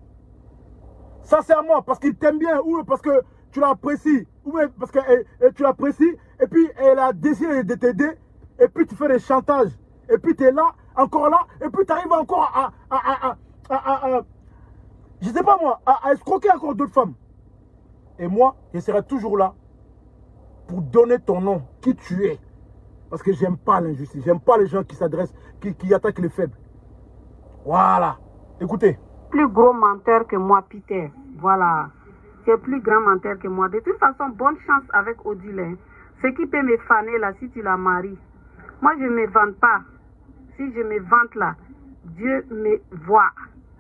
sincèrement, parce qu'il t'aime bien, ou parce que tu l'apprécies, ou parce que tu l'apprécies, et puis elle a décidé de t'aider, et puis tu fais des chantages, et puis tu es là, encore là, et puis tu arrives encore je sais pas moi, à escroquer encore d'autres femmes. Et moi, je serai toujours là pour donner ton nom, qui tu es. Parce que j'aime pas l'injustice, j'aime pas les gens qui s'adressent, qui attaquent les faibles. Voilà, écoutez. Plus gros menteur que moi, Peter. Voilà. Tu es plus grand menteur que moi. De toute façon, bonne chance avec Odile. Ce qui peut me faner là, si tu la maries. Moi, je ne me vante pas. Si je me vante là, Dieu me voit.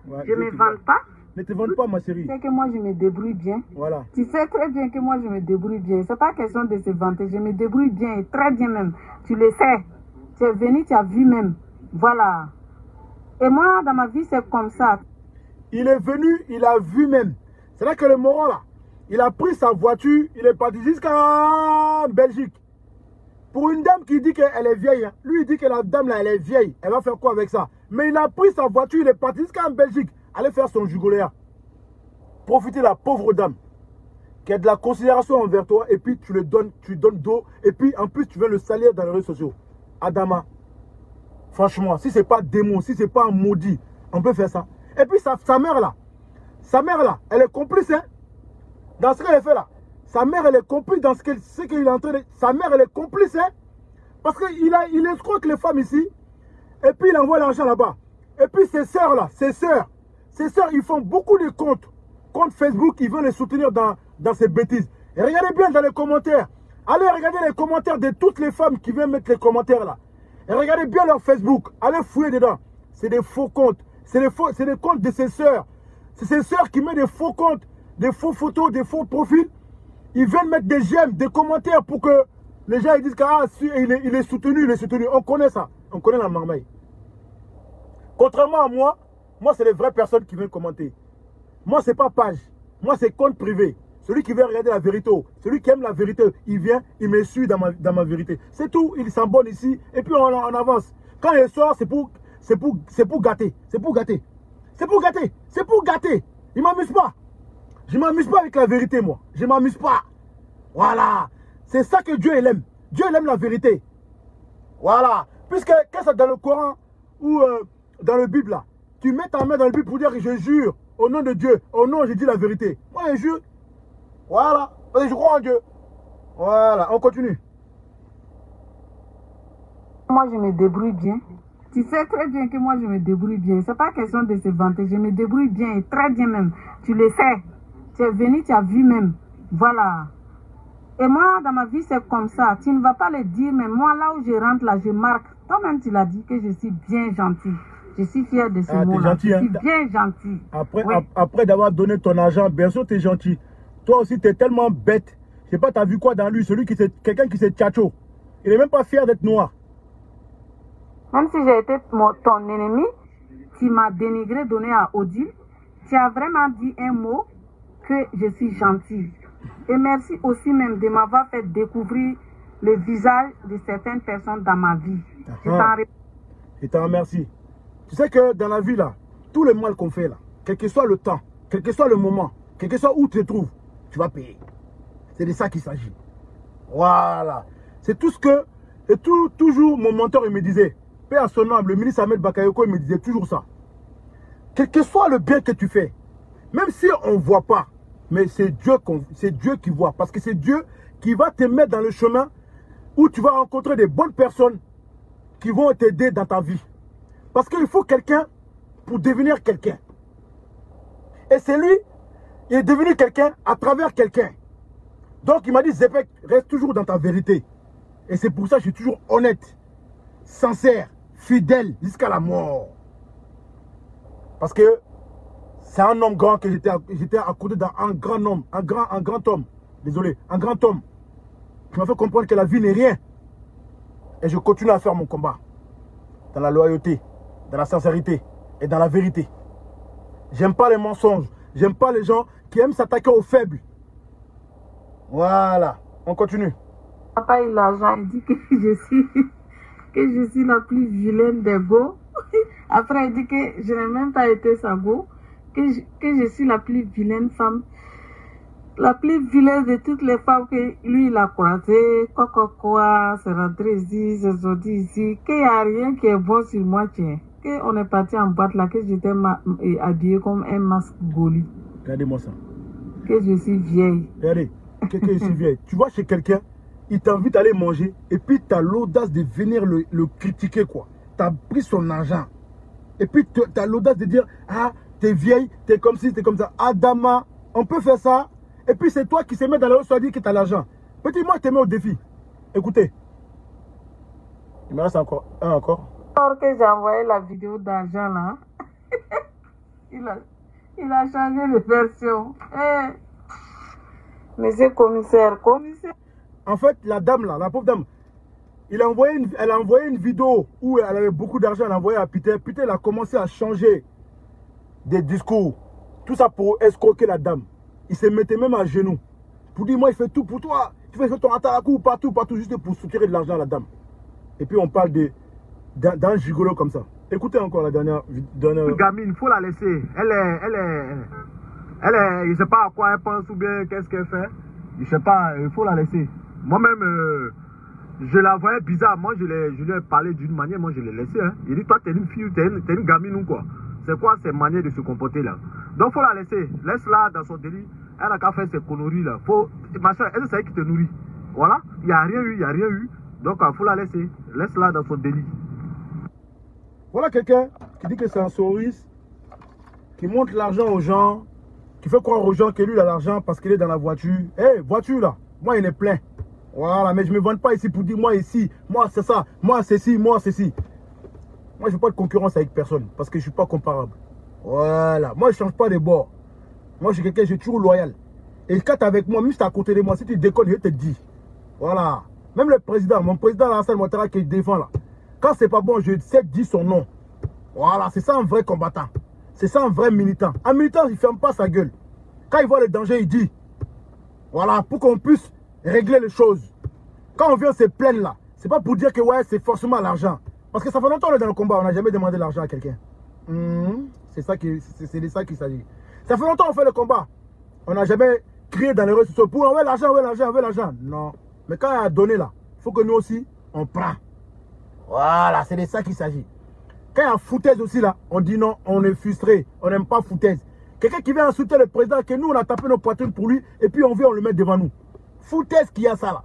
Ouais, je ne me vante pas. Ne te vante pas, ma chérie. Tu sais que moi, je me débrouille bien. Voilà. Tu sais très bien que moi, je me débrouille bien. Ce n'est pas question de se vanter. Je me débrouille bien et très bien même. Tu le sais. Tu es venu, tu as vu même. Voilà. Et moi, dans ma vie, c'est comme ça. Il est venu, il a vu même. C'est là que le moron là, il a pris sa voiture, il est parti jusqu'en Belgique. Pour une dame qui dit qu'elle est vieille, hein. Lui il dit que la dame là, elle est vieille. Elle va faire quoi avec ça? Mais il a pris sa voiture, il est parti jusqu'en Belgique. Aller faire son jugoléa. Profiter de la pauvre dame qui a de la considération envers toi et puis tu donnes d'eau et puis en plus tu veux le salir dans les réseaux sociaux. Adama, franchement, si c'est pas démon, si c'est pas un maudit, on peut faire ça. Et puis sa mère là, elle est complice hein, dans ce qu'elle fait là. Sa mère elle est complice dans ce qu'il est en train de... Sa mère elle est complice hein, parce qu'il escroque les femmes ici et puis il envoie l'argent là-bas. Et puis ses sœurs là, ses sœurs, ils font beaucoup de comptes Facebook, ils veulent les soutenir dans ces bêtises. Et regardez bien dans les commentaires. Allez regarder les commentaires de toutes les femmes qui viennent mettre les commentaires là. Et regardez bien leur Facebook. Allez fouiller dedans. C'est des faux comptes. C'est des comptes de ses sœurs. C'est ses sœurs qui mettent des faux comptes, des faux photos, des faux profils. Ils viennent mettre des j'aime, des commentaires pour que les gens ils disent qu'il est soutenu, il est soutenu. On connaît ça. On connaît la marmaille. Contrairement à moi c'est les vraies personnes qui viennent commenter. Moi, c'est pas page. Moi, c'est compte privé. Celui qui veut regarder la vérité, celui qui aime la vérité, il vient, il me suit dans ma vérité. C'est tout. Il s'abonne ici et puis on avance. Quand il sort, c'est pour gâter. C'est pour gâter. C'est pour gâter. C'est pour gâter. Il m'amuse pas. Je m'amuse pas avec la vérité, moi. Je m'amuse pas. Voilà. C'est ça que Dieu il aime. Dieu il aime la vérité. Voilà. Puisque quand c'est dans le Coran ou dans le Bible là, tu mets ta main dans le Bible pour dire que je jure au nom de Dieu. Au nom, je dis la vérité. Moi, je jure. Voilà. Parce que je crois en Dieu. Voilà. On continue. Moi, je me débrouille bien. Tu sais très bien que moi, je me débrouille bien. Ce n'est pas question de se vanter. Je me débrouille bien et très bien même. Tu le sais. Tu es venu, tu as vu même. Voilà. Et moi, dans ma vie, c'est comme ça. Tu ne vas pas le dire, mais moi, là où je rentre, là, je marque. Toi-même, tu l'as dit que je suis bien gentil. Je suis fier de ce mot-là. Je suis bien gentil. Après d'avoir donné ton argent, bien sûr, tu es gentil. Toi aussi, tu es tellement bête. Je sais pas, tu as vu quoi dans lui? Quelqu'un qui s'est tchatcho. Il n'est même pas fier d'être noir. Même si j'ai été ton ennemi, tu m'as dénigré, donné à Odile. Tu as vraiment dit un mot que je suis gentil. Et merci aussi même de m'avoir fait découvrir le visage de certaines personnes dans ma vie. Je t'en remercie. Tu sais que dans la vie, là, tout le mal qu'on fait, là, quel que soit le temps, quel que soit le moment, quel que soit où tu te trouves, tu vas payer. C'est de ça qu'il s'agit. Voilà. C'est tout ce que... Et toujours, mon mentor, il me disait, paix à son âme, le ministre Ahmed Bakayoko, il me disait toujours ça. Quel que soit le bien que tu fais, même si on ne voit pas, mais c'est Dieu qui voit. Parce que c'est Dieu qui va te mettre dans le chemin où tu vas rencontrer des bonnes personnes qui vont t'aider dans ta vie. Parce qu'il faut quelqu'un pour devenir quelqu'un. Et c'est lui, il est devenu quelqu'un à travers quelqu'un. Donc il m'a dit, Zepek, reste toujours dans ta vérité. Et c'est pour ça que je suis toujours honnête, sincère, fidèle jusqu'à la mort. Parce que c'est un homme grand que j'étais à côté d'un grand homme, un grand homme. Désolé, un grand homme. Qui m'a fait comprendre que la vie n'est rien. Et je continue à faire mon combat. Dans la loyauté, dans la sincérité et dans la vérité. J'aime pas les mensonges. J'aime pas les gens qui aiment s'attaquer aux faibles. Voilà. On continue. Papa, il a l'argent. Il dit que je suis la plus vilaine des go. Après, il dit que je n'ai même pas été sa go. Que je suis la plus vilaine femme. La plus vilaine de toutes les femmes que lui, il a croisées. Quoi, c'est rentré ici, c'est sorti ici. Qu'il n'y a rien qui est bon sur moi, tiens. Qu'on est parti en boîte là, que j'étais habillée comme un masque goli. Regardez-moi ça. Que je suis vieille. Regardez, que je suis vieille. Tu vois chez quelqu'un, il t'invite à aller manger et puis tu as l'audace de venir le critiquer, quoi. Tu as pris son argent. Et puis tu as l'audace de dire, ah, t'es vieille, t'es comme ci, t'es comme ça. Adama, on peut faire ça. Et puis c'est toi qui se met dans la rue, soit dit que tu as l'argent. Petit, moi, je te mets au défi. Écoutez. Il me reste encore un encore. Alors que j'ai envoyé la vidéo d'argent là, il a changé de version. Monsieur commissaire. En fait, la dame là, la pauvre dame, elle a envoyé une vidéo où elle avait beaucoup d'argent, elle a envoyé à Peter. Peter, elle a commencé à changer des discours. Tout ça pour escroquer la dame. Il se mettait même à genoux. Pour dire, moi, il fait tout pour toi. Tu fais ton atarakou partout, juste pour soutirer de l'argent à la dame. Et puis, on parle d'un gigolo comme ça. Écoutez encore la dernière. Gamine, il faut la laisser. Elle est, je ne sais pas à quoi elle pense ou bien qu'est-ce qu'elle fait. Je ne sais pas, il faut la laisser. Moi-même, je la voyais bizarre. Moi, je lui ai parlé d'une manière, moi, je l'ai laissé. Hein. Il dit, toi, t'es une fille, t'es une gamine ou quoi? C'est quoi ces manières de se comporter là? Donc, il faut la laisser. Laisse-la dans son délit. Elle n'a qu'à faire ses conneries là. Ma soeur, elle, c'est elle qui te nourrit. Voilà. Il n'y a rien eu. Donc, il faut la laisser. Laisse-la dans son délit. Voilà quelqu'un qui dit que c'est un souriste, qui montre l'argent aux gens, qui fait croire aux gens que lui, il a l'argent parce qu'il est dans la voiture. Voiture là, moi, il est plein. Voilà, mais je ne me vante pas ici pour dire moi ici, moi c'est ça, moi c'est ci, moi c'est ci. Moi, je ne fais pas de concurrence avec personne parce que je ne suis pas comparable. Voilà, moi, je ne change pas de bord. Moi, je suis quelqu'un, je suis toujours loyal. Et quand tu es avec moi, même si tu es à côté de moi, si tu déconnes, je te dis. Voilà. Même le président, mon président Alassane Ouattara qui défend là. Quand c'est pas bon, je sais dire son nom. Voilà, c'est ça un vrai combattant. C'est ça un vrai militant. Un militant, il ne ferme pas sa gueule. Quand il voit le danger, il dit. Voilà, pour qu'on puisse régler les choses. Quand on vient se plaindre là, c'est pas pour dire que ouais, c'est forcément l'argent. Parce que ça fait longtemps qu'on est dans le combat, on n'a jamais demandé l'argent à quelqu'un. C'est de ça qu'il s'agit. Ça fait longtemps qu'on fait le combat. On n'a jamais crié dans les réseaux sociaux pour on veut l'argent, on veut l'argent, on veut l'argent. Non. Mais quand il y a donné là, il faut que nous aussi, on prend. Voilà, c'est de ça qu'il s'agit. Quand il y a foutaise aussi là, on dit non, on est frustré, on n'aime pas foutaise. Quelqu'un qui vient insulter le président, que nous on a tapé nos poitrines pour lui, et puis on vient, on le met devant nous. Foutaise qu'il y a ça là.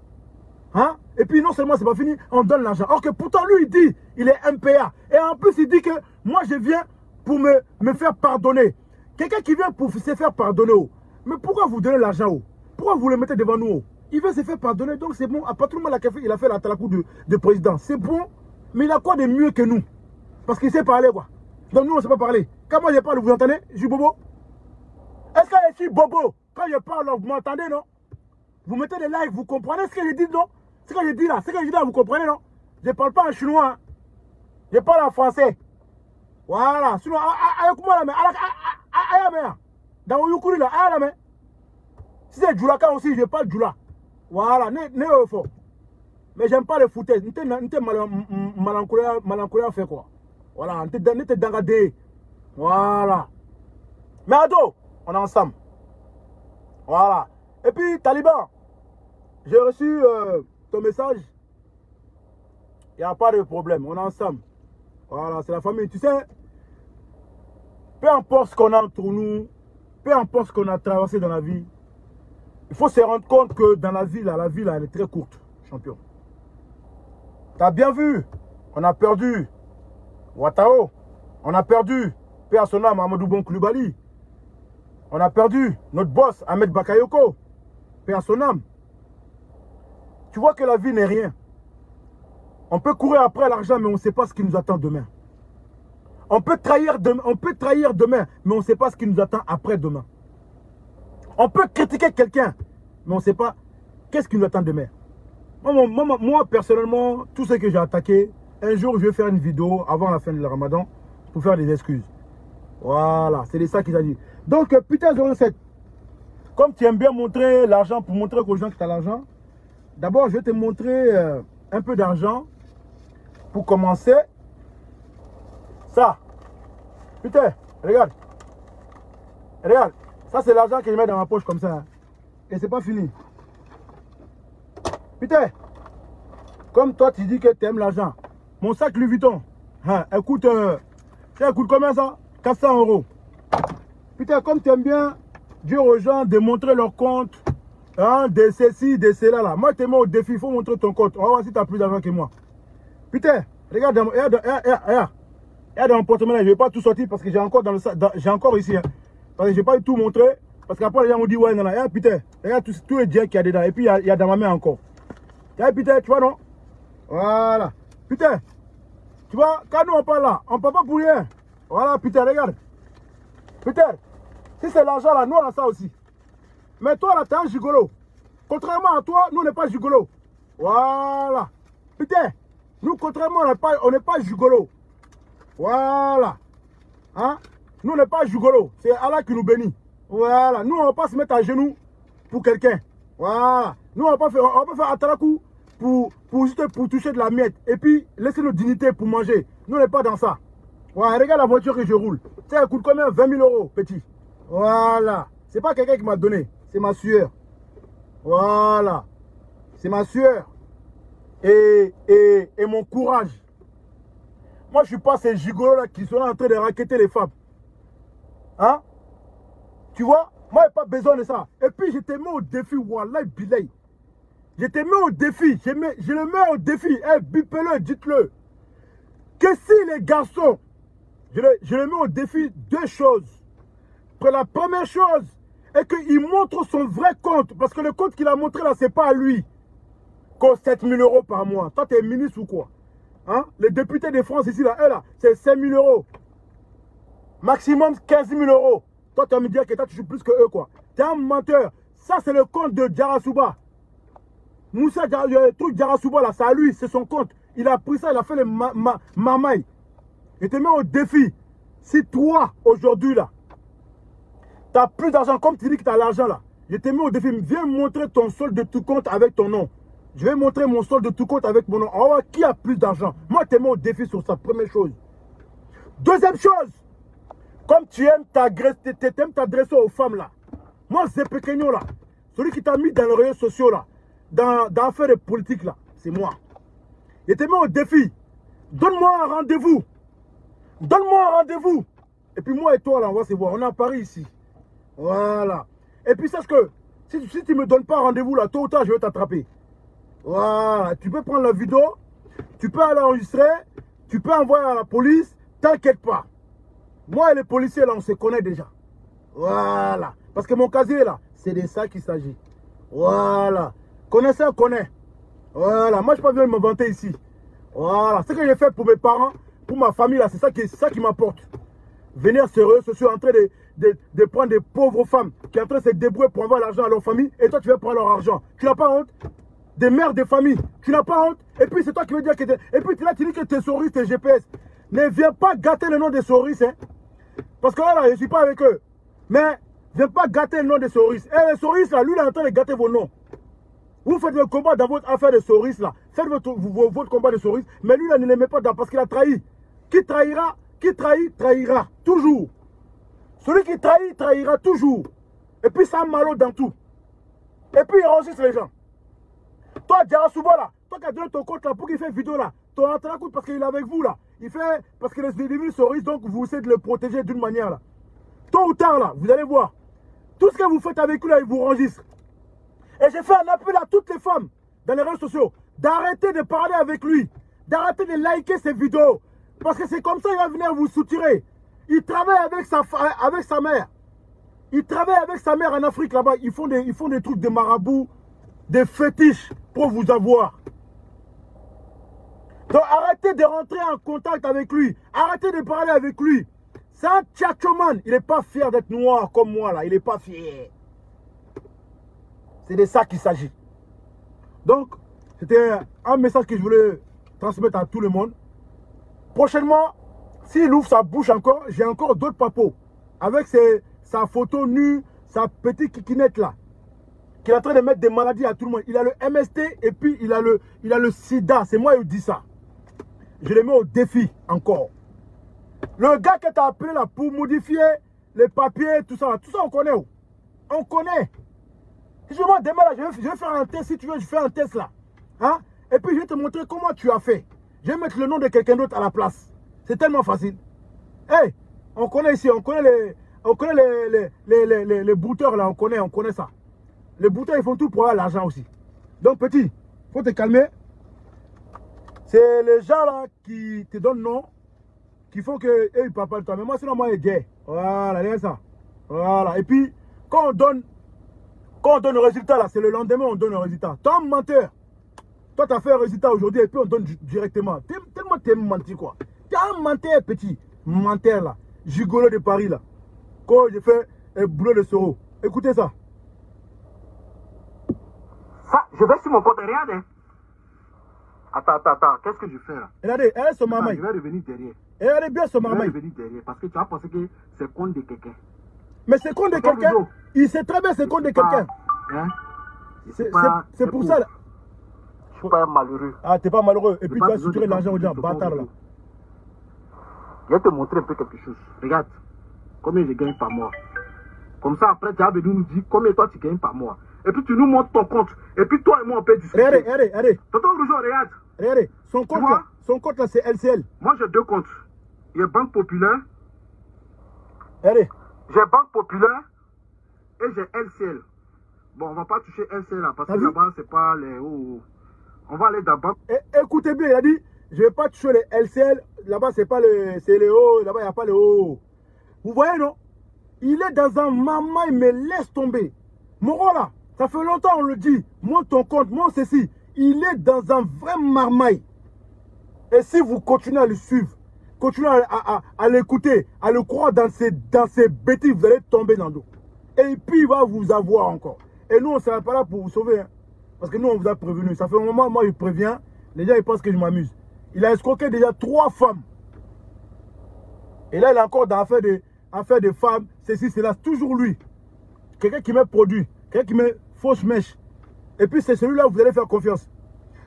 Hein? Et puis non seulement c'est pas fini, on donne l'argent. Or que pourtant lui il dit, il est MPA. Et en plus il dit que moi je viens pour me faire pardonner. Quelqu'un qui vient pour se faire pardonner. Oh. Mais pourquoi vous donnez l'argent? Oh? Pourquoi vous le mettez devant nous? Oh? Il veut se faire pardonner, donc c'est bon. À partir du moment où il a fait la talakou de président, c'est bon. Mais il a quoi de mieux que nous? Parce qu'il sait parler quoi. Donc nous on ne sait pas parler. Quand moi je parle, vous entendez? Je suis bobo. Est-ce que je suis bobo? Quand je parle, vous m'entendez non? Vous mettez des likes, vous comprenez ce que je dis non? Ce que je dis là, vous comprenez non? Je ne parle pas en chinois. Hein? Je parle en français. Voilà. Sinon, avec-moi la main. Dans le Yukuri là, la main. Si c'est Djoulaka aussi, je parle Djoula. Voilà, ne fort. Mais j'aime pas les foutaises. N'était malancolia fait quoi. Voilà, n'était dangadé. Voilà. Mais Ado, on est ensemble. Voilà. Et puis, Taliban, j'ai reçu ton message. Il n'y a pas de problème, on est ensemble. Voilà, c'est la famille. Tu sais, peu importe ce qu'on a entre nous, peu importe ce qu'on a traversé dans la vie, il faut se rendre compte que dans la vie, là, elle est très courte, champion. Tu as bien vu, on a perdu Ouattao, on a perdu paix à son âme, Amadou Bon Coulibaly. On a perdu notre boss, Ahmed Bakayoko, paix à son âme. Tu vois que la vie n'est rien. On peut courir après l'argent, mais on ne sait pas ce qui nous attend demain. On peut trahir demain, mais on ne sait pas ce qui nous attend après demain. On peut critiquer quelqu'un, mais on ne sait pas qu'est-ce qui nous attend demain. Moi, personnellement, tout ce que j'ai attaqué, un jour, je vais faire une vidéo avant la fin de le Ramadan pour faire des excuses. Voilà, c'est de ça qu'il a dit. Donc, putain 07, comme tu aimes bien montrer l'argent pour montrer aux gens que tu as l'argent, d'abord, je vais te montrer un peu d'argent pour commencer. Ça, putain, regarde. Regarde, ça c'est l'argent que je mets dans ma poche comme ça. Hein. Et c'est pas fini. Putain, comme toi tu dis que tu aimes l'argent, mon sac Louis Vuitton, hein, elle coûte combien ça? 400 €. Putain, comme tu aimes bien dire aux gens de montrer leur compte, hein, de ceci, de cela là. Moi, tu es au défi, il faut montrer ton compte. On va voir si tu as plus d'argent que moi. Putain, regarde dans mon porte-monnaie, je ne vais pas tout sortir parce que j'ai encore dans le sac, j'ai encore ici. Hein, parce que je n'ai pas tout montré. Parce qu'après, les gens m'ont dit, ouais, non, non, putain, regarde tous les dieux qu'il y a dedans. Et puis, il y a dans ma main encore. Putain, tu vois, non? Voilà. Putain, tu vois, quand nous on parle là, on ne parle pas pour rien. Voilà, putain, regarde. Putain, si c'est l'argent là, nous on a ça aussi. Mais toi là, t'es un gigolo. Contrairement à toi, nous on n'est pas gigolo. Voilà. Putain, nous contrairement, on n'est pas gigolo. Voilà. Hein? Nous on n'est pas gigolo. C'est Allah qui nous bénit. Voilà. Nous on ne va pas se mettre à genoux pour quelqu'un. Voilà. Nous on va pas faire atarakou pour toucher de la miette. Et puis laisser nos dignités pour manger. Nous on n'est pas dans ça. Voilà, regarde la voiture que je roule. Tu sais, elle coûte combien? 20 000 €, petit. Voilà. C'est pas quelqu'un qui m'a donné. C'est ma sueur. Voilà. C'est ma sueur. Et mon courage. Moi, je ne suis pas ces gigolos-là qui sont en train de raqueter les femmes. Hein? Tu vois? Moi, je n'ai pas besoin de ça. Et puis, je te mets au défi. Wallah, bilay. Je te mets au défi. Je le mets au défi. Eh, bipez-le, dites-le. Que si les garçons, je le mets au défi deux choses. Que la première chose est qu'il montre son vrai compte. Parce que le compte qu'il a montré là, ce n'est pas à lui. Qu'au 7 000 € par mois. Toi, tu es ministre ou quoi? Hein? Les députés de France ici, là, eux, là, c'est 5 000 €. Maximum 15 000 €. Toi, tu vas me dire que toi, tu joues plus que eux, quoi. Tu es un menteur. Ça, c'est le compte de Djarasouba. Moussa, le truc Djarasouba, là, c'est à lui, c'est son compte. Il a pris ça, il a fait les mamailles. Je te mets au défi. Si toi, aujourd'hui, là, tu n'as plus d'argent, comme tu dis que tu as l'argent, là, je te mets au défi. Viens montrer ton solde de tout compte avec ton nom. Je vais montrer mon solde de tout compte avec mon nom. On va voir qui a plus d'argent. Moi, je te mets au défi sur ça, première chose. Deuxième chose, comme tu aimes t'adresser aux femmes, là. Moi, c'est Pequeño, là. Celui qui t'a mis dans les réseaux sociaux, là, dans l'affaire de politique, là, c'est moi. Je te mets au défi. Donne-moi un rendez-vous. Donne-moi un rendez-vous. Et puis moi et toi, là, on va se voir. On est à Paris, ici. Voilà. Et puis sache que, si tu ne me donnes pas un rendez-vous, là, tôt ou tard, je vais t'attraper. Voilà. Tu peux prendre la vidéo. Tu peux aller enregistrer. Tu peux envoyer à la police. T'inquiète pas. Moi et les policiers, là, on se connaît déjà. Voilà. Parce que mon casier, là, c'est de ça qu'il s'agit. Voilà. Connaissez, on connaît. Voilà. Moi, je ne peux pas venir me vanter ici. Voilà. Ce que j'ai fait pour mes parents, pour ma famille, là, c'est ça qui m'apporte. Venir sérieux, je suis en train de prendre des pauvres femmes qui sont en train de se débrouiller pour avoir l'argent à leur famille. Et toi, tu veux prendre leur argent. Tu n'as pas honte? Des mères de famille. Tu n'as pas honte? Et puis, c'est toi qui veux dire que... Et puis, là, tu dis que t'es souris, t'es GPS. Ne viens pas gâter le nom des souris, hein. Parce que là, je ne suis pas avec eux. Mais, viens pas gâter le nom des souris. Et les souris, là, lui, il est en train de gâter vos noms. Vous faites le combat dans votre affaire de souris, là. Faites votre combat de souris. Mais lui, là, ne les met pas dedans parce qu'il a trahi. Qui trahira? Qui trahit, trahira. Toujours. Celui qui trahit, trahira toujours. Et puis, ça a malo dans tout. Et puis, il enregistre les gens. Toi, Djarasouba, là, toi qui as donné ton compte là pour qu'il fasse vidéo là, ton entrée compte parce qu'il est avec vous là. Il fait parce que les individus souris, donc vous essayez de le protéger d'une manière là. Tôt ou tard là, vous allez voir. Tout ce que vous faites avec lui là, il vous enregistre. Et j'ai fait un appel à toutes les femmes dans les réseaux sociaux d'arrêter de parler avec lui, d'arrêter de liker ses vidéos. Parce que c'est comme ça qu'il va venir vous soutirer. Il travaille avec sa mère. Il travaille avec sa mère en Afrique là-bas. Ils font des trucs de marabout, des fétiches pour vous avoir. Donc arrêtez de rentrer en contact avec lui. Arrêtez de parler avec lui. C'est un tchatchoman. Il n'est pas fier d'être noir comme moi là. Il n'est pas fier. C'est de ça qu'il s'agit. Donc, c'était un message que je voulais transmettre à tout le monde. Prochainement, s'il ouvre sa bouche encore, j'ai encore d'autres papos. Avec sa photo nue, sa petite kikinette là. Qui est en train de mettre des maladies à tout le monde. Il a le MST et puis il a le sida. C'est moi qui dis ça. Je le mets au défi encore. Le gars que tu as appelé là pour modifier les papiers, tout ça on connaît. On connaît. Si je vois demain là, je vais faire un test. Si tu veux, je fais un test là. Hein? Et puis je vais te montrer comment tu as fait. Je vais mettre le nom de quelqu'un d'autre à la place. C'est tellement facile. Hey, on connaît ici, on connaît les bouteurs là, on connaît ça. Les bouteurs, ils font tout pour avoir l'argent aussi. Donc petit, faut te calmer. C'est les gens là qui te donnent nom, qui font que ils parlent pas de toi. Mais moi, sinon moi, je suis gay. Voilà, regarde ça. Voilà. Et puis, quand on donne le résultat là, c'est le lendemain on donne le résultat. Toi, menteur. Toi, tu as fait un résultat aujourd'hui et puis on donne directement. Tellement tu aimes mentir quoi. Tu es un menteur petit. Menteur là. Gigolo de Paris là. Quand j'ai fait un boulot de Soro. Écoutez ça. Ça, je vais sur mon compte, regarde. Hein. Attends, qu'est-ce que je fais là? Regardez, elle est son maman. Je vais revenir derrière. Regardez bien son maman. Je vais revenir derrière parce que tu as pensé que c'est compte de quelqu'un. Mais c'est compte de quelqu'un. Il sait très bien c'est compte de quelqu'un. Hein? C'est pour ça là. Je suis pas un malheureux. Ah, t'es pas malheureux. Et puis tu vas suturer l'argent aux gens, bâtard là. Je vais te montrer un peu quelque chose. Regarde, combien je gagne par mois. Comme ça, après, tu as venu nous dire combien toi tu gagnes par mois. Et puis tu nous montres ton compte. Et puis toi et moi, on peut discuter. Regardez. Tonton Rougeau, regarde. Regardez, son compte là, c'est LCL. Moi, j'ai deux comptes. Il y a Banque Populaire. Regardez. J'ai Banque Populaire et j'ai LCL. Bon, on va pas toucher LCL là, parce que là-bas, c'est pas les hauts. On va aller d'abord. Écoutez bien, il a dit, je vais pas toucher les LCL. Là-bas, c'est pas c'est les hauts. Là-bas, il n'y a pas les hauts. Vous voyez, non? Il est dans un maman, il me laisse tomber. Moro là, ça fait longtemps on le dit. Monte ton compte, monte ceci. Il est dans un vrai marmaille. Et si vous continuez à le suivre, continuez à l'écouter, à le croire dans ses bêtises, vous allez tomber dans l'eau. Et puis il va vous avoir encore. Et nous, on ne sera pas là pour vous sauver. Hein. Parce que nous, on vous a prévenu. Ça fait un moment, moi, je préviens. Les gens, ils pensent que je m'amuse. Il a escroqué déjà 3 femmes. Et là, il est encore dans l'affaire de femmes. Ceci, c'est là, toujours lui. Quelqu'un qui met produit. Quelqu'un qui met fausse mèche. Et puis, c'est celui-là où vous allez faire confiance.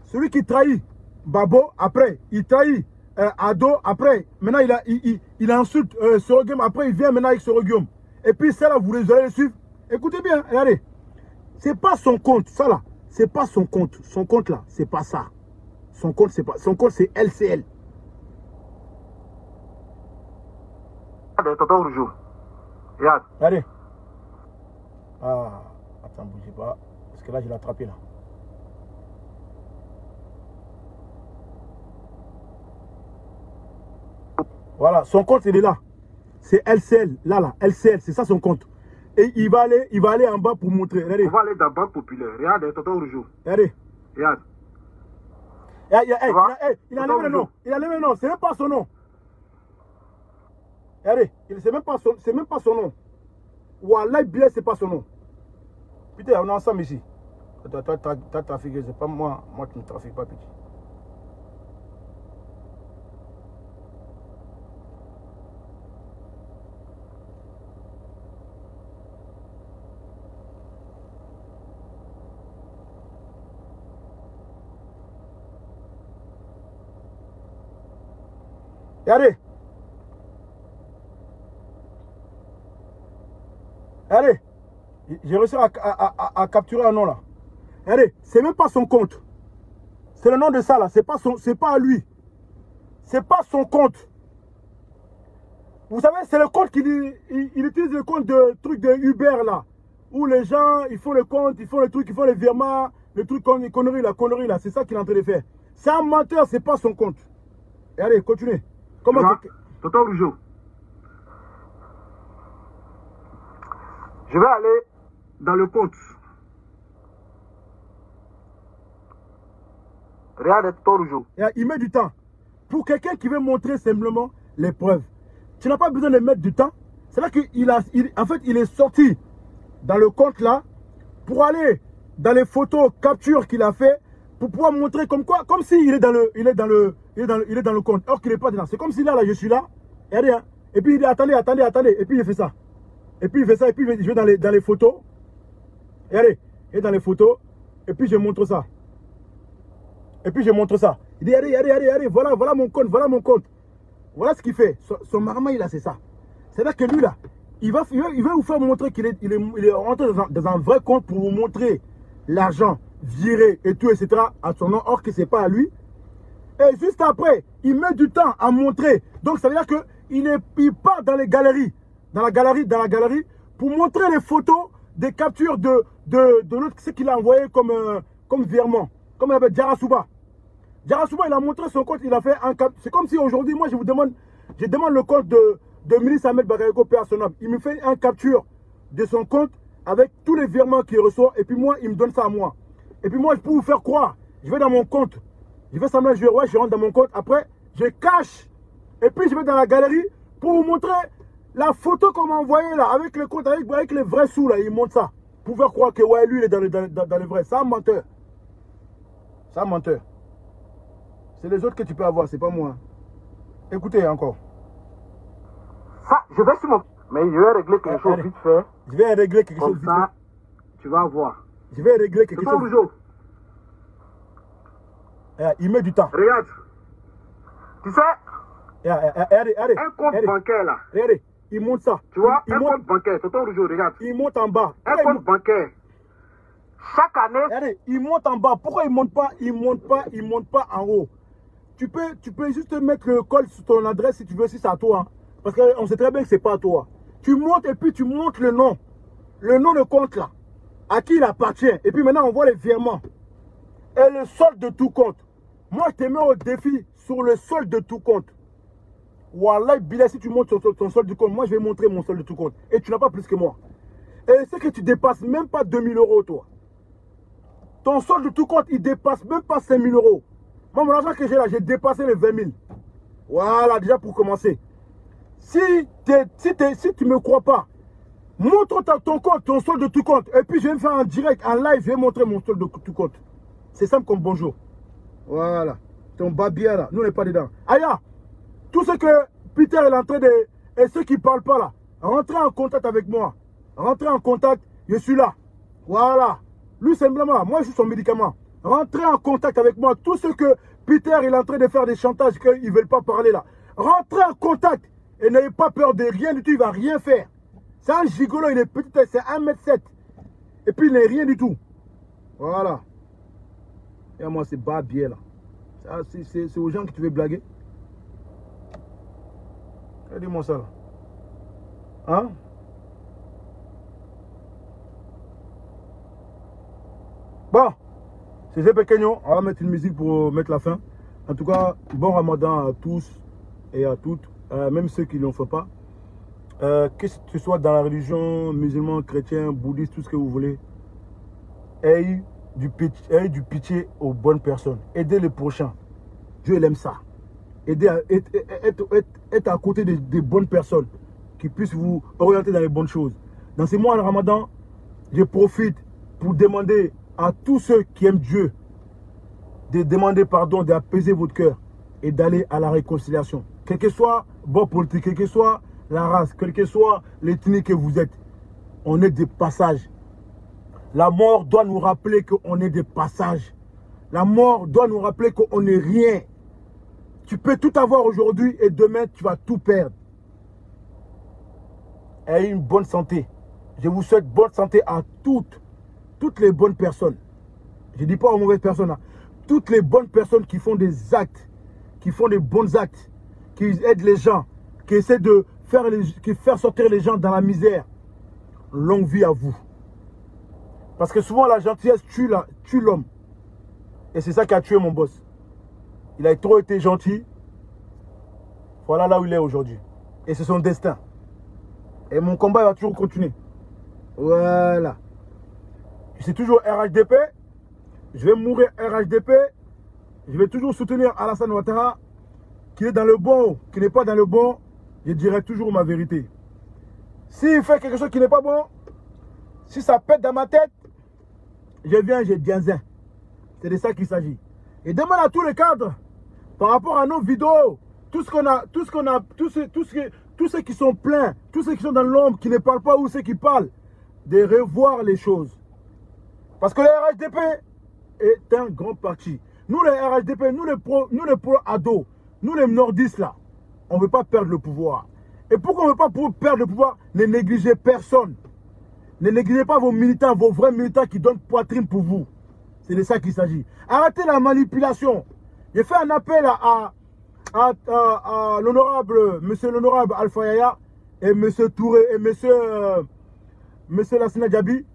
Celui qui trahit Babo, après. Il trahit Ado, après. Maintenant, il insulte Soroguium. Après, il vient maintenant avec Soroguium. Et puis, ça là, vous allez le suivre. Écoutez bien, regardez. C'est pas son compte, ça là. C'est pas son compte. Son compte là, c'est pas ça. Son compte, c'est pas. Son compte, c'est LCL. Regardez, tonton Rougeau. Regarde. Regardez. Ah, attends, bougez pas. Parce que là, je l'ai attrapé là. Voilà, son compte, il est là. C'est LCL, là, LCL, c'est ça son compte. Et il va aller en bas pour montrer. Regardez. On va aller dans la Banque Populaire. Regarde, tonton Rougeau. Regardez. Regarde. Il a levé le nom. Il a levé le nom. C'est même pas son nom. Regardez. C'est même pas son nom. Wallah, bien, c'est pas son nom. Putain, on est ensemble ici. Toi, t'as trafiqué. C'est pas moi. Moi, tu ne trafiques pas, petit. Regardez. Regardez. J'ai réussi à capturer un nom là. Regardez, c'est même pas son compte. C'est le nom de ça là. C'est pas à lui. C'est pas son compte. Vous savez, c'est le compte qu'il il utilise le compte de truc de Uber là. Où les gens, ils font le compte, ils font le truc, ils font les virements, le truc comme les conneries là. C'est ça qu'il est en train de faire. C'est un menteur, c'est pas son compte. Regardez, continuez. Comment tonton Rougeau. Je vais aller dans le compte. Regarde, tonton Rougeau. Il met du temps. Pour quelqu'un qui veut montrer simplement les preuves, tu n'as pas besoin de mettre du temps. C'est là qu'il en fait, il est sorti dans le compte là pour aller dans les photos captures qu'il a fait pour pouvoir montrer comme quoi, comme s'il est dans le compte, or qu'il n'est pas dedans. C'est comme si là, je suis là, et regardez, hein, et puis il dit attendez, et puis il fait ça. Et puis il fait ça, et puis je vais dans les photos. Et regardez, il est dans les photos, et puis je montre ça. Et puis je montre ça. Il dit regardez, voilà mon compte, voilà mon compte. Voilà ce qu'il fait. Son marma, il a, c'est ça. C'est-à-dire que lui là, il va vous faire montrer qu'il est rentré dans un vrai compte pour vous montrer l'argent viré et tout, etc. à son nom, or que c'est pas à lui. Et juste après, il met du temps à montrer. Donc ça veut dire qu'il part dans les galeries, dans la galerie, pour montrer les photos des captures de l'autre, ce qu'il a envoyé comme virement. Comme il appelle Jarasuba. Jarasuba, il a montré son compte, il a fait un cap. C'est comme si aujourd'hui, moi je demande le compte de Milice Ahmed Bakayoko Père son homme. Il me fait un capture de son compte avec tous les virements qu'il reçoit, et puis moi, il me donne ça à moi. Et puis moi, je peux vous faire croire, je vais dans mon compte, je vais semblant, je rentre dans mon compte, après, je cache, et puis je vais dans la galerie pour vous montrer la photo qu'on m'a envoyée là, avec le compte, avec les vrais sous là, il montre ça, pour faire croire que ouais, lui, il est dans les vrais. C'est un menteur. C'est un menteur. C'est les autres que tu peux avoir, c'est pas moi. Écoutez encore. Ça, je vais sur mon... Mais je vais régler quelque chose vite fait. Je vais régler quelque chose vite fait. Comme ça, tu vas voir. Je vais régler quelque chose. Rougeau. Il met du temps. Regarde. Tu sais, regardez, un compte bancaire là. Regardez, il monte ça. Tu vois, un compte bancaire, Tonton Rougeau, regarde. Il monte en bas. Un compte bancaire. Chaque année. Regardez, il monte en bas. Pourquoi il monte pas en haut? Tu peux juste mettre le code sur ton adresse si tu veux, si c'est à toi. Hein. Parce qu'on sait très bien que c'est pas à toi. Tu montes et puis tu montres le nom. Le nom de compte là. À qui il appartient. Et puis maintenant, on voit les virements. Et le solde de tout compte. Moi, je te mets au défi sur le solde de tout compte. Wallah, Bilal, si tu montres ton solde de compte, moi, je vais montrer mon solde de tout compte. Et tu n'as pas plus que moi. Et c'est que tu dépasses même pas 2000 €, toi. Ton solde de tout compte, il dépasse même pas 5000 €. Moi, mon argent que j'ai là, j'ai dépassé les 20 000. Voilà, déjà pour commencer. Si tu ne me crois pas, montre ton compte, ton solde de tout compte. Et puis, je vais me faire en direct, en live, je vais montrer mon solde de tout compte. C'est simple comme bonjour. Voilà. Ton babia là, nous on n'est pas dedans. Aya, tout ce que Peter est en train de... Et ceux qui ne parlent pas là, rentrez en contact avec moi. Rentrez en contact, je suis là. Voilà. Lui simplement, moi je suis son médicament. Rentrez en contact avec moi. Tout ce que Peter il est en train de faire des chantages qu'ils ne veulent pas parler là. Rentrez en contact. Et n'ayez pas peur de rien du tout, il ne va rien faire. C'est un gigolo, il est petit, c'est 1,7 m. Et puis il n'est rien du tout. Voilà. Et moi c'est Babier là. C'est aux gens que tu veux blaguer. Dis-moi ça là. Hein? Bon. C'est Pequeño. On va mettre une musique pour mettre la fin. En tout cas, bon Ramadan à tous et à toutes. Même ceux qui ne l'en font pas. Que ce soit dans la religion musulmane, chrétien, bouddhiste, tout ce que vous voulez. Ayez du pitié aux bonnes personnes. Aidez les prochains. Dieu il aime ça. Être à côté des bonnes personnes qui puissent vous orienter dans les bonnes choses. Dans ces mois de Ramadan, je profite pour demander à tous ceux qui aiment Dieu de demander pardon, d'apaiser votre cœur et d'aller à la réconciliation. Quel que soit bon politique, quelle que soit la race, quelle que soit l'ethnie que vous êtes, on est des passages. La mort doit nous rappeler qu'on est des passages. La mort doit nous rappeler qu'on n'est rien. Tu peux tout avoir aujourd'hui et demain, tu vas tout perdre. Ayez une bonne santé. Je vous souhaite bonne santé à toutes les bonnes personnes. Je ne dis pas aux mauvaises personnes. Hein. Toutes les bonnes personnes qui font des actes, qui font des bons actes, qui aident les gens, qui essaient de faire sortir les gens dans la misère. Longue vie à vous. Parce que souvent la gentillesse tue l'homme. Et c'est ça qui a tué mon boss. Il a trop été gentil. Voilà là où il est aujourd'hui. Et c'est son destin. Et mon combat va toujours continuer. Voilà. C'est toujours RHDP. Je vais mourir RHDP. Je vais toujours soutenir Alassane Ouattara. qu'il est dans le bon, qu'il n'est pas dans le bon, je dirai toujours ma vérité. S'il fait quelque chose qui n'est pas bon, si ça pète dans ma tête, je viens, je dis un. C'est de ça qu'il s'agit. Et demande à tous les cadres, par rapport à nos vidéos, tous ceux qui sont pleins, tous ceux qui sont dans l'ombre, qui ne parlent pas ou ceux qui parlent, de revoir les choses. Parce que le RHDP est un grand parti. Nous les RHDP, nous les pro-ados, nous les nordistes là, on ne veut pas perdre le pouvoir. Et pourquoi on ne veut pas perdre le pouvoir? Ne négligez personne. Ne négligez pas vos militants, vos vrais militants qui donnent poitrine pour vous. C'est de ça qu'il s'agit. Arrêtez la manipulation. J'ai fait un appel à l'honorable, monsieur l'honorable Alpha Yaya et monsieur Touré et monsieur Lassina Diaby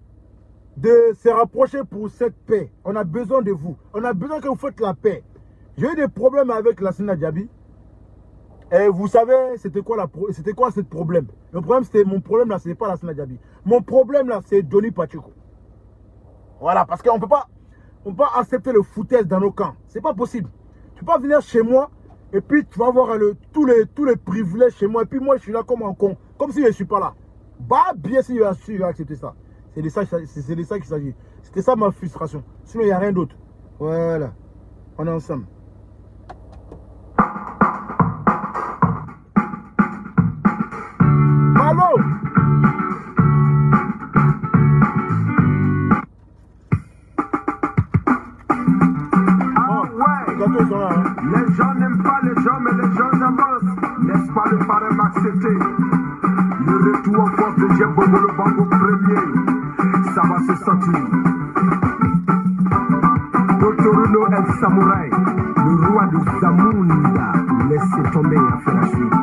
de se rapprocher pour cette paix. On a besoin de vous. On a besoin que vous faites la paix. J'ai eu des problèmes avec Lassina Diaby. Et vous savez, c'était quoi ce problème? Le problème, c'était mon problème là, ce n'est pas Lassina Diaby. Mon problème là, c'est Johnny Pacheco. Voilà, parce qu'on ne peut pas accepter le foutaise dans nos camps. C'est pas possible. Tu peux pas venir chez moi et puis tu vas avoir tous les privilèges chez moi. Et puis moi, je suis là comme un con. Comme si je ne suis pas là. Bah, bien sûr, il va accepter ça. C'est de ça qu'il s'agit. C'était ça ma frustration. Sinon, il n'y a rien d'autre. Voilà. On est ensemble. Malo! Les gens n'aiment pas les gens, mais les gens avancent. N'est-ce pas le parrain m'accepter? Le retour en force de Djembogo, le bango premier, ça va se sentir. Totoruno El Samouraï, le roi de Zamunda, laissez tomber à faire la suite.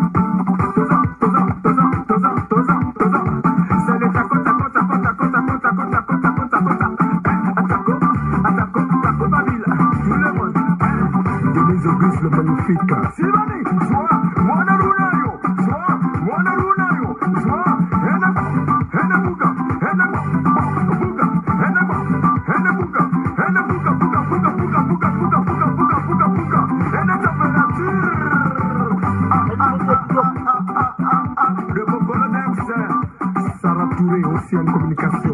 Le magnifique. Sivani, toi, Mwana Lunayo, toi, Mwana Lunayo, toi, Hena Buga, Hena Buga, Hena Buga, Hena Buga, Buga, Hena température. Le bon colonel, c'est Sarah Touré, Océane Communication.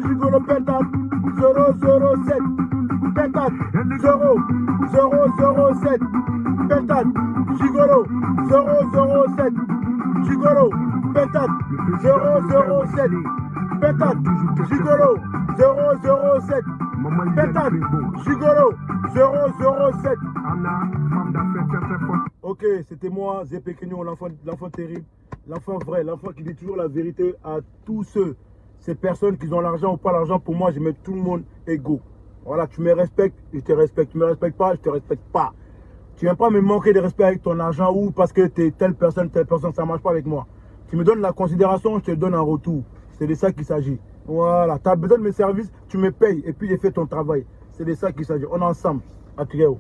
Gigolo, pentat, 007, pentat, 007, pentat, Gigolo, 007, Gigolo, pentat, 007, pentat, Gigolo, 007, pentat, Gigolo, 007. Ok, c'était moi, Zépé Kenyon, l'enfant terrible, l'enfant vrai, l'enfant qui dit toujours la vérité à tous ces personnes qui ont l'argent ou pas l'argent. Pour moi, je mets tout le monde égaux. Voilà, tu me respectes, je te respecte. Tu me respectes pas, je te respecte pas. Tu ne viens pas me manquer de respect avec ton argent ou parce que tu es telle personne, ça ne marche pas avec moi. Tu me donnes la considération, je te donne un retour. C'est de ça qu'il s'agit. Voilà, tu as besoin de mes services, tu me payes et puis j'ai fait ton travail. C'est de ça qu'il s'agit. On est ensemble. À très haut.